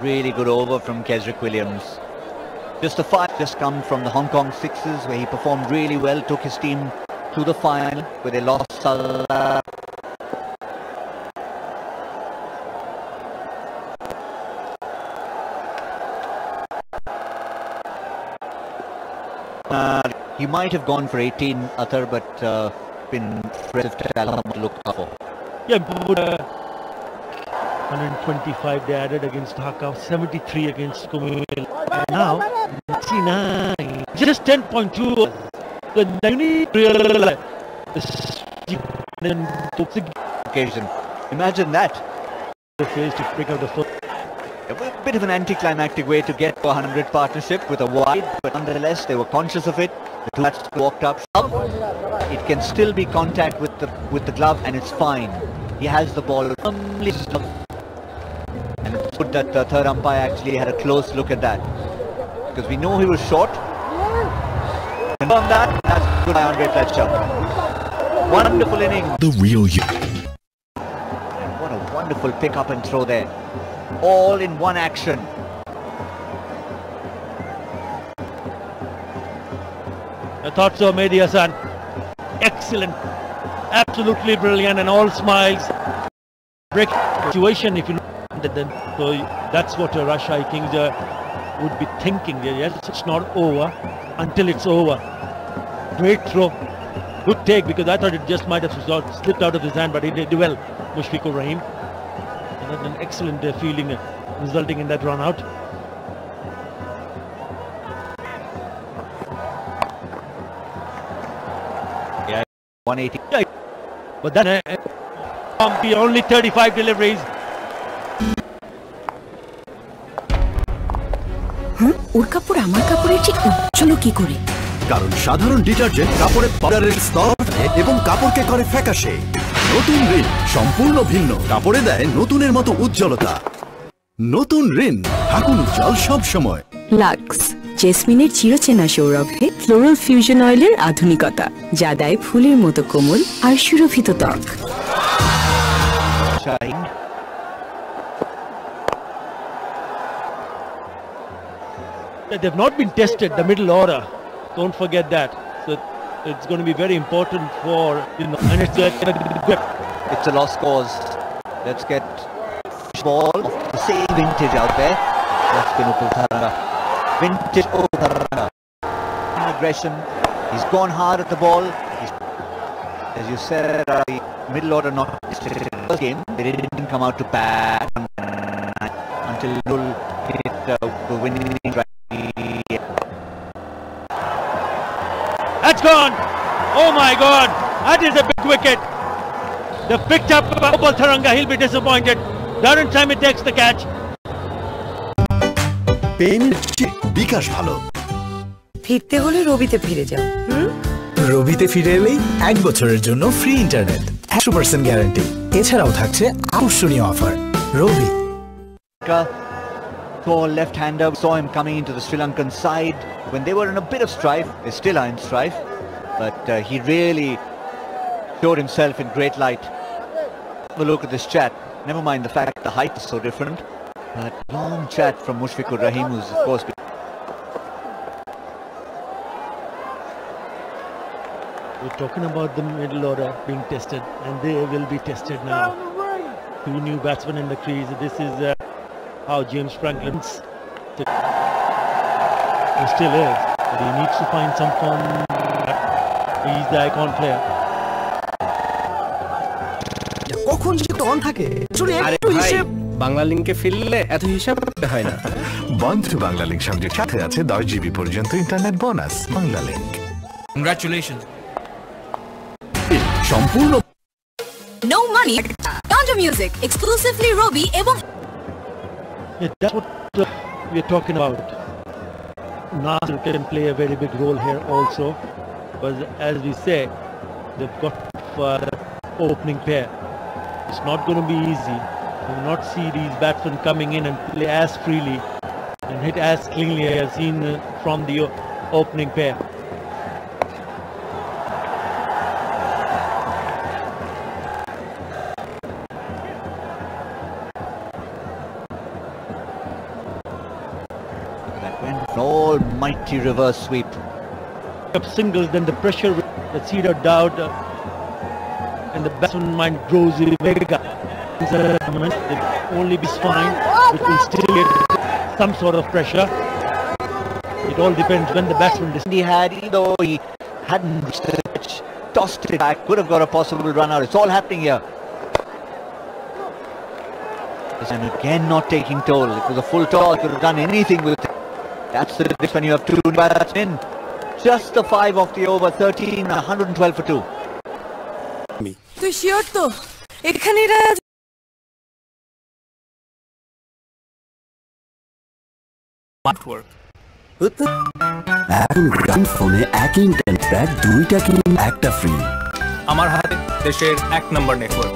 Speaker 22: Really good over from Kesrick Williams. Just a five just come from the Hong Kong Sixers where he performed really well, took his team to the final where they lost Salah. He might have gone for 18, Athar, but been impressive talent to look for.
Speaker 24: Yeah, but 125 they added against Dhaka, 73 against Kumil. And now 69. Just 10.2. You need to realize
Speaker 22: occasion. Imagine that.
Speaker 24: The face to pick up the foot.
Speaker 22: A bit of an anticlimactic way to get to a 100 partnership with a wide, but nonetheless they were conscious of it. The two bats walked up. It can still be contact with the glove, and it's fine. He has the ball firmly, and it's good that the third umpire actually had a close look at that, because we know he was short. Confirm that. That's good by Andre Fletcher. Wonderful inning.
Speaker 14: The real you.
Speaker 22: What a wonderful pick up and throw there. All in one action.
Speaker 24: I thought so, Mehdi Hassan. Excellent. Absolutely brilliant, and all smiles. Break situation if you look at it, then. So that's what Rajshahi Kings would be thinking. Yes, it's not over until it's over. Great throw. Good take, because I thought it just might have slipped out of his hand, but he did well, Mushfiqur Rahim. And an excellent fielding resulting in that run out.
Speaker 22: Yeah, 180.
Speaker 24: But then only 35 deliveries.
Speaker 4: ওর কাপড় আমার কাপড়ের ঠিক উজ্জ্বল কি করে?
Speaker 10: কারণ সাধারণ detergent কাপড়ে পাউডারের স্তর এবং কাপড়কে করে ফ্যাকাশে। নতুন রিন সম্পূর্ণ ভিন্ন, কাপড়ে দেয় নতুনের মতো উজ্জ্বলতা। নতুন রিন, থাকুন উজ্জ্বল সব সময়।
Speaker 4: লাক্স জেসমিনের চিরচেনা সৌরভে ফ্লোরাল ফিউশন অয়েলের আধুনিকতা, যা দেয় ফুলের মতো কোমল আর সুরভিত ত্বক।
Speaker 24: They've not been tested, the middle order. Don't forget that. So it's going to be very important for, and it's a grip.
Speaker 22: It's a lost cause. Let's get ball of the same vintage out there. That's been Upultharanga. Vintage Upultharanga. Aggression. He's gone hard at the ball. As you said, the middle order not tested in the first game. They didn't come out to bat until Nul hit the winning drive.
Speaker 24: That's gone! Oh my God! That is a big wicket. They've picked up Upultharanga. He'll be disappointed. Darren Sammy takes the catch.
Speaker 10: বিকাশ ভালো।
Speaker 4: ফিরতে হলে রবিতে ফিরে যাও।
Speaker 5: রবিতে ফিরে এলেই 1 বছরের জন্য free internet, 100% guarantee. এছাড়াও থাকছে আকর্ষণীয় offer. Rabi.
Speaker 22: Tall left-hander, saw him coming into the Sri Lankan side when they were in a bit of strife. They still are in strife, but he really showed himself in great light. Have a look at this chat. Never mind the fact the height is so different, but long chat from Mushfiqur Rahim, who's of course
Speaker 24: We're talking about the middle order being tested, and they will be tested now. 2 new batsmen in the crease. This is how James Franklin's he still is, but he needs to find some form. He's the icon player.
Speaker 5: কখন যে on থাকে শুনে একটু হিসাব
Speaker 12: বাংলা লিংকে ফিরলে এত হিসাব হয় না।
Speaker 14: বন্ধু বাংলা লিংক সংযোগ সাথে আছে 10 GB পর্যন্ত internet bonus. Bangla link.
Speaker 6: Congratulations.
Speaker 14: সম্পূর্ণ
Speaker 9: No money, counter music, exclusively Robi এবং
Speaker 24: That's what we're talking about. Nasir can play a very big role here also, but as we say, they've got opening pair. It's not going to be easy. You will not see these batsmen coming in and play as freely and hit as cleanly as seen from the opening pair.
Speaker 22: almighty reverse sweep.
Speaker 24: Up singles, then the pressure that's cedared out, and the batsman mind grows Vega. Only be fine, which will still get some sort of pressure. It all depends when the batsman
Speaker 22: he had, even though he hadn't reached the pitch, tossed it back, could have got a possible run out. It's all happening here. And again not taking toll. It was a full toss, could have done anything with it. That's the difference when you have 2 batsmen. Just the 5 of the over, 13, 112 for 2.
Speaker 18: তুই sure তো এখানে
Speaker 10: এখন গ্রাম ফোনে এক internet pack 2টা কিনুন 1টা free.
Speaker 6: আমার হাতে দেশের 1 নম্বর নেটওয়ার্ক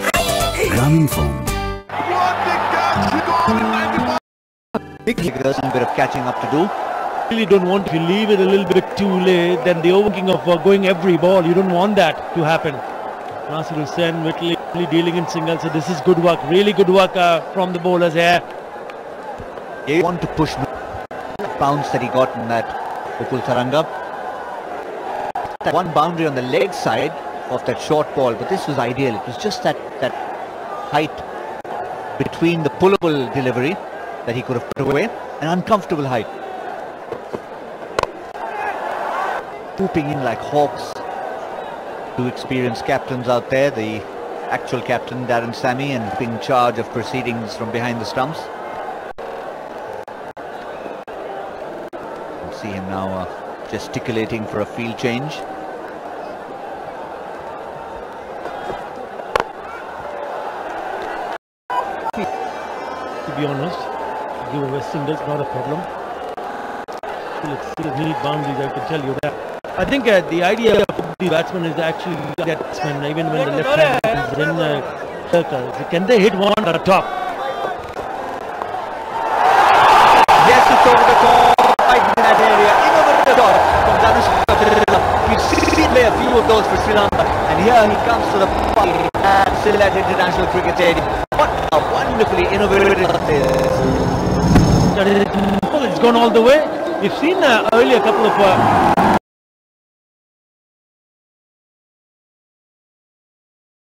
Speaker 10: গ্রামীণ phone.
Speaker 22: Big figures and a bit of catching up to do.
Speaker 24: Really don't want to leave it a little bit too late. Then the overworking of going every ball, you don't want that to happen. Nasir Hussain, Whitley dealing in singles. So this is good work, really good work from the bowlers here.
Speaker 22: They want to push bounce that he got in that Ukul Saranga. That one boundary on the leg side of that short ball, but this was ideal. It was just that height between the pullable delivery that he could have put away, an uncomfortable height. Swooping in like hawks. 2 experienced captains out there, the actual captain Darren Sammy and in charge of proceedings from behind the stumps. You see him now gesticulating for a field change.
Speaker 24: To be honest, give away singles, not a problem. Still need boundaries, I can tell you that. I think the idea of the batsman is actually that batsman, even when the left hand is in circles, can they hit one at the top?
Speaker 22: Yes, it's over the top, right in that area, in over the top from Dhanush. We've seen a few of those for Sri Lanka, and here he comes to the party at Sylhet International Cricket Stadium. What a wonderfully innovative this.
Speaker 24: It's gone all the way. We've seen earlier a couple of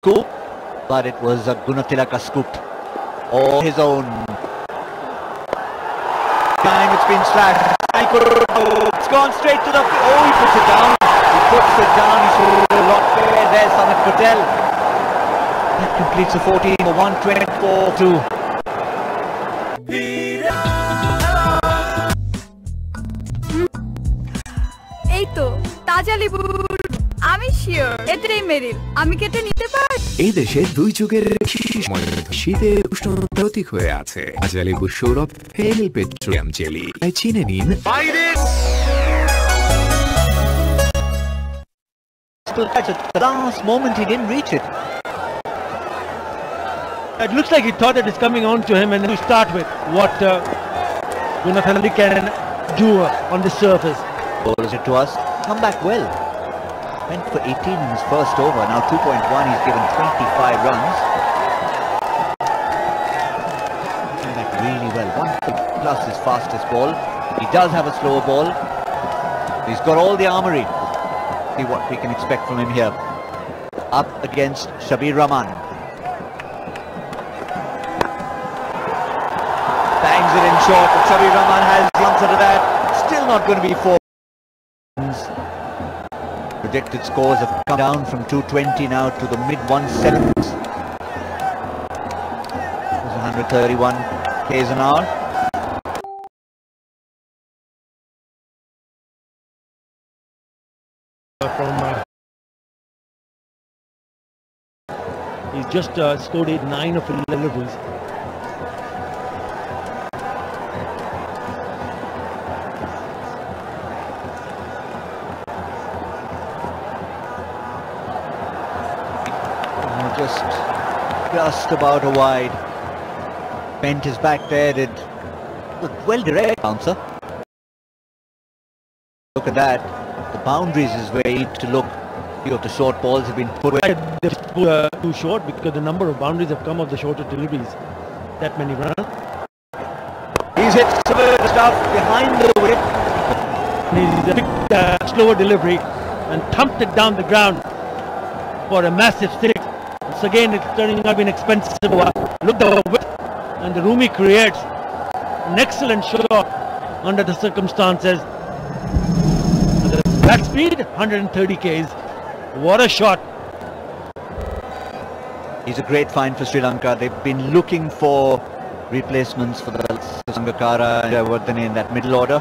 Speaker 22: scoop, but it was a Gunatilaka scoop all his own. Time it's been slashed. It's gone straight to the. Oh, he puts it down. He puts it down. He's a lot fair there, Samit Patel. That completes the 14 for 124-2.
Speaker 9: এই তো তাজা লেবু আমি sure এটাই মেরিল আমি কেটে নিতে পারি
Speaker 11: এই দেশে 2 যুগের শীতের উষ্ণতার প্রতীক হয়ে আছে তাজা লেবু সৌরভ হেল পেট্রোলিয়াম জেলি তাই চিনে নিন
Speaker 22: At the last moment he didn't reach it.
Speaker 24: it looks like he thought that it's coming on to him, and to start with what Gunathali can do on the surface.
Speaker 22: Bowls it to us. Come back well. Went for 18 in his first over. Now 2.1. He's given 25 runs. Came back really well. 1 plus his fastest ball. He does have a slower ball. He's got all the armoury. See what we can expect from him here. Up against Shabir Rahman. Bangs it in short, but Shabir Rahman has the answer to that. Still not going to be 4. Projected scores have come down from 220 now to the mid-170s. 131 k's an hour.
Speaker 24: He's just scored 9 of 11 deliveries.
Speaker 22: Just about a wide. Bent his back there, did well direct bouncer. Look at that. The boundaries is where you need to look. Few of the short balls have been put away.
Speaker 24: Too short because the number of boundaries have come off the shorter deliveries. That many runs.
Speaker 22: He's hit some of the stuff behind the wicket.
Speaker 24: He's a big slower delivery and thumped it down the ground for a massive six. Once again, it's turning out being expensive. Look the width and the room he creates. An excellent shot under the circumstances. That speed, 130 k's. What a shot.
Speaker 22: He's a great find for Sri Lanka. They've been looking for replacements for the Sangakkara and Vardhane in that middle order.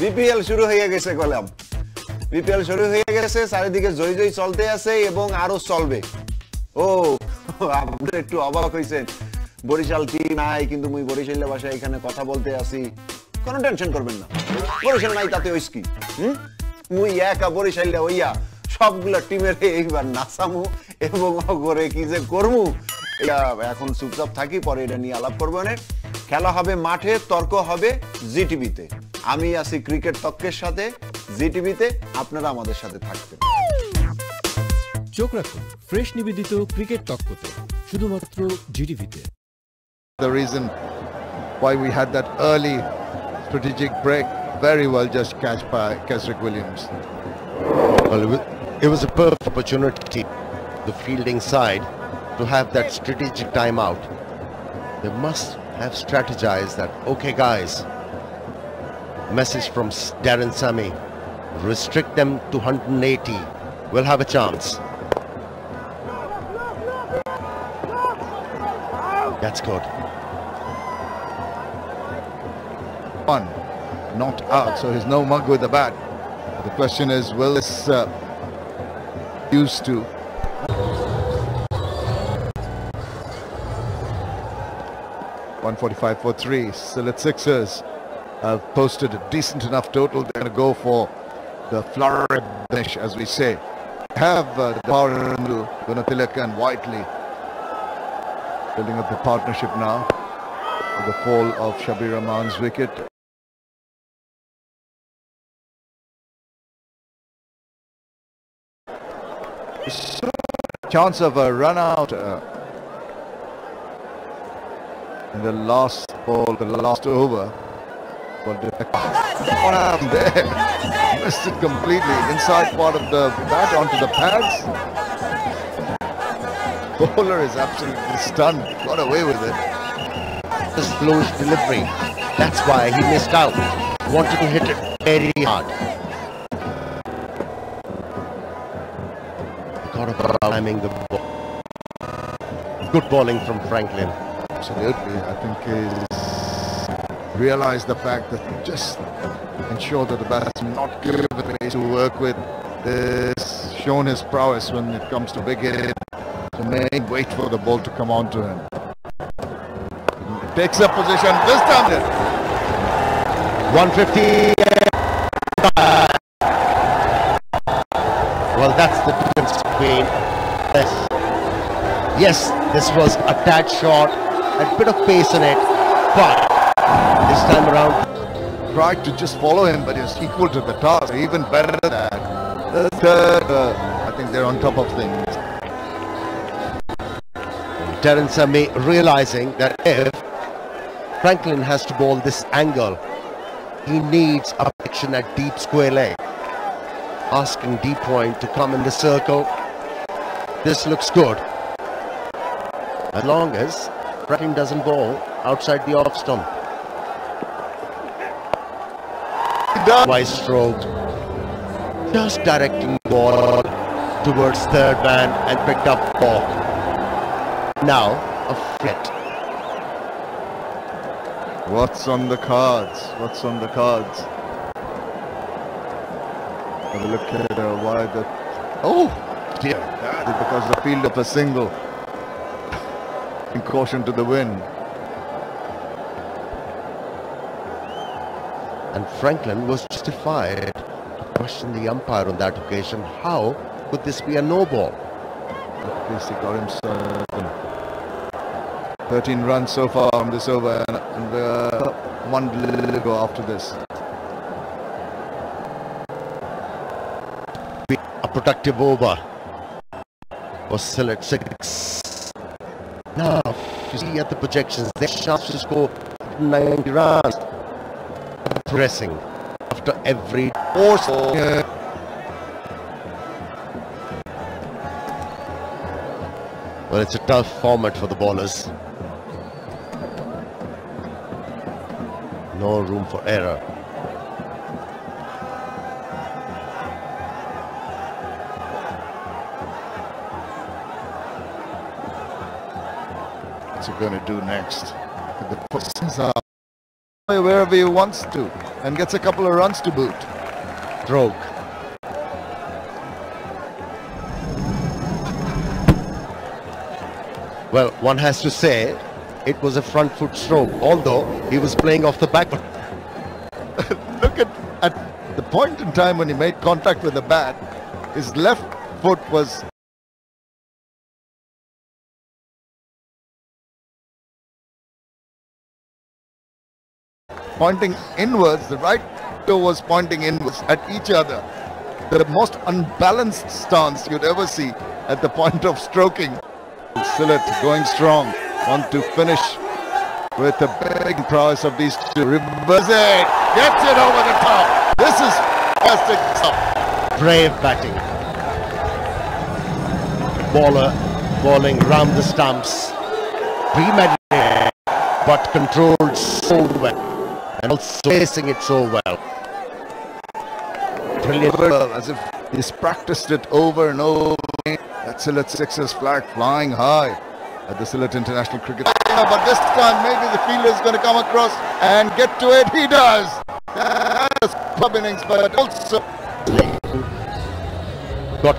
Speaker 15: BPL শুরু হয়ে গেছে column BPL শুরু হয়ে গেছে চারিদিকে জয় জয় চলতে আছে এবং আরো চলবে ও আপনারা একটু অবাক হইছেন বরিশাল টিম নাই কিন্তু মুই বরিশালের ভাষায় এখানে কথা বলতে আসি কোনো টেনশন করবেন না বরিশাল নাই তাতে হইস কি মুই একা বরিশালটা হইয়া সবগুলা টিমের এইবার নাচামু এবং করে কি যে করমু এটা এখন চুপচাপ থাকি পরে এটা নিয়ে আলাপ করবো না খেলা হবে মাঠে তর্ক হবে জিটিভিতে আমি আছি ক্রিকেট তক্কের সাথে জিটিভিতে আপনারা আমাদের সাথে থাকবেন
Speaker 17: চোখ রাখুন ফ্রেশ নিবেদিত ক্রিকেট তক্কতে শুধুমাত্র জিটিভিতে
Speaker 3: The reason why we had that early strategic break very well just catched by Kesrick Williams.
Speaker 23: Well, it was a perfect opportunity, the fielding side, to have that strategic timeout. They must have strategized that, okay guys, message from Darren Sammy, restrict them to 180, we'll have a chance. That's good.
Speaker 3: One, not out, so he's no mug with the bat. The question is, will this used to? .145 for 3. Sylhet Sixers have posted a decent enough total. They're going to go for the flurry finish, as we say. Have the power Gunatilaka and Whiteley building up the partnership now with the fall of Shabir Rahman's wicket. Chance of a run out in the last ball, the last over. But what happened there? Missed it completely. Inside part of the bat onto the pads. Bowler is absolutely stunned. Got away with it.
Speaker 23: This close delivery. That's why he missed out. Wanted to hit it very hard. Got about timing the ball. Good bowling from Franklin.
Speaker 3: Absolutely. I think he's realized the fact that just ensure that the batsman not given space to work with. This shown his prowess when it comes to big hit. So main wait for the ball to come on to him. Takes up position this time there.
Speaker 23: 150. Well, that's the difference between this. Yes, this was a tad short, a bit of pace in it, but this time around
Speaker 3: tried to just follow him, but he's equal to the task. Even better than that. The third, I think they're on top of things.
Speaker 23: Darren Sammy realizing that if Franklin has to bowl this angle, he needs a action at deep square leg. Asking deep point to come in the circle. This looks good. As long as Franklin doesn't bowl outside the off stump. Wise stroke. Just directing ball towards third man and picked up ball. Now a flit.
Speaker 3: What's on the cards? What's on the cards? Have a look at why the... Oh dear, because the field of a single. In caution to the wind.
Speaker 23: And Franklin was justified to question the umpire on that occasion. How could this be a no ball?
Speaker 3: At least he got himself 13 runs so far on this over, and one to go after this.
Speaker 23: A productive over was Sylhet 6. Now, you see at the projections, their chance to score 90 runs. Pressing after every force. Well, it's a tough format for the bowlers. No room for error.
Speaker 3: What's he going to do next? The persons are wherever he wants to. and gets a couple of runs to boot.
Speaker 23: Stroke. Well, one has to say it was a front foot stroke, although he was playing off the back foot.
Speaker 3: Look at the point in time when he made contact with the bat, his left foot was pointing inwards, the right toe was pointing inwards at each other. The most unbalanced stance you'd ever see at the point of stroking. Sylhet going strong, want to finish with the big prowess of these two. Reverse it, gets it over the top. This is fantastic stuff.
Speaker 23: Brave batting. Baller bowling round the stumps. Premeditated, but controlled so well. And also facing it so well.
Speaker 3: Brilliant. As if he's practiced it over and over. That Sylhet Sixers flag flying high at the Sylhet International Cricket. But this time maybe the fielder is going to come across and get to it. He does. That's club innings, but also
Speaker 23: got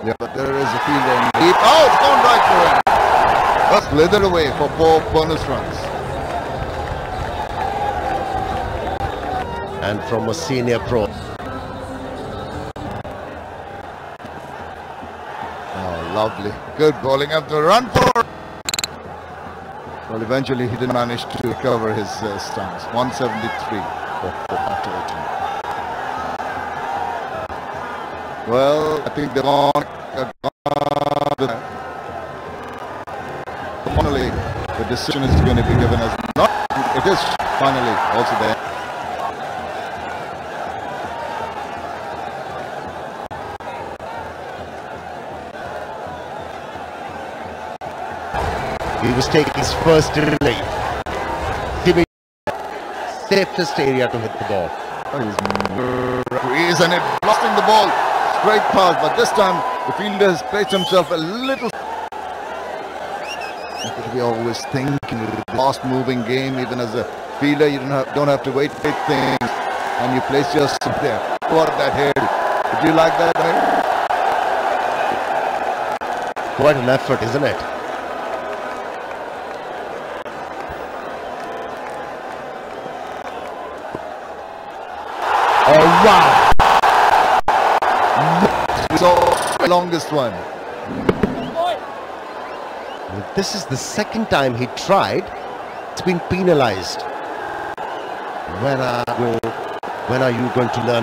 Speaker 3: yeah, but there is a fielder in deep. Oh, it's gone right for him. Just slithered away for 4 bonus runs.
Speaker 23: And from a senior pro.
Speaker 3: Oh, lovely. Good bowling after a run for. Well, eventually he didn't manage to recover his stance. 173 after 18. Well, I think they're on. Finally, the decision is going to be given as not. It is finally also there.
Speaker 23: He was taking his first relay. Safest area to hit the ball.
Speaker 3: He's and it blasting the ball straight past, but this time the fielder has placed himself a little. We always think in a fast-moving game, even as a fielder, you don't have to wait big things, and you place yourself there. What that head? Did you like that?
Speaker 23: Quite an effort, isn't it?
Speaker 3: Oh wow! So longest one.
Speaker 23: This is the second time he tried. It's been penalized. When are you going to learn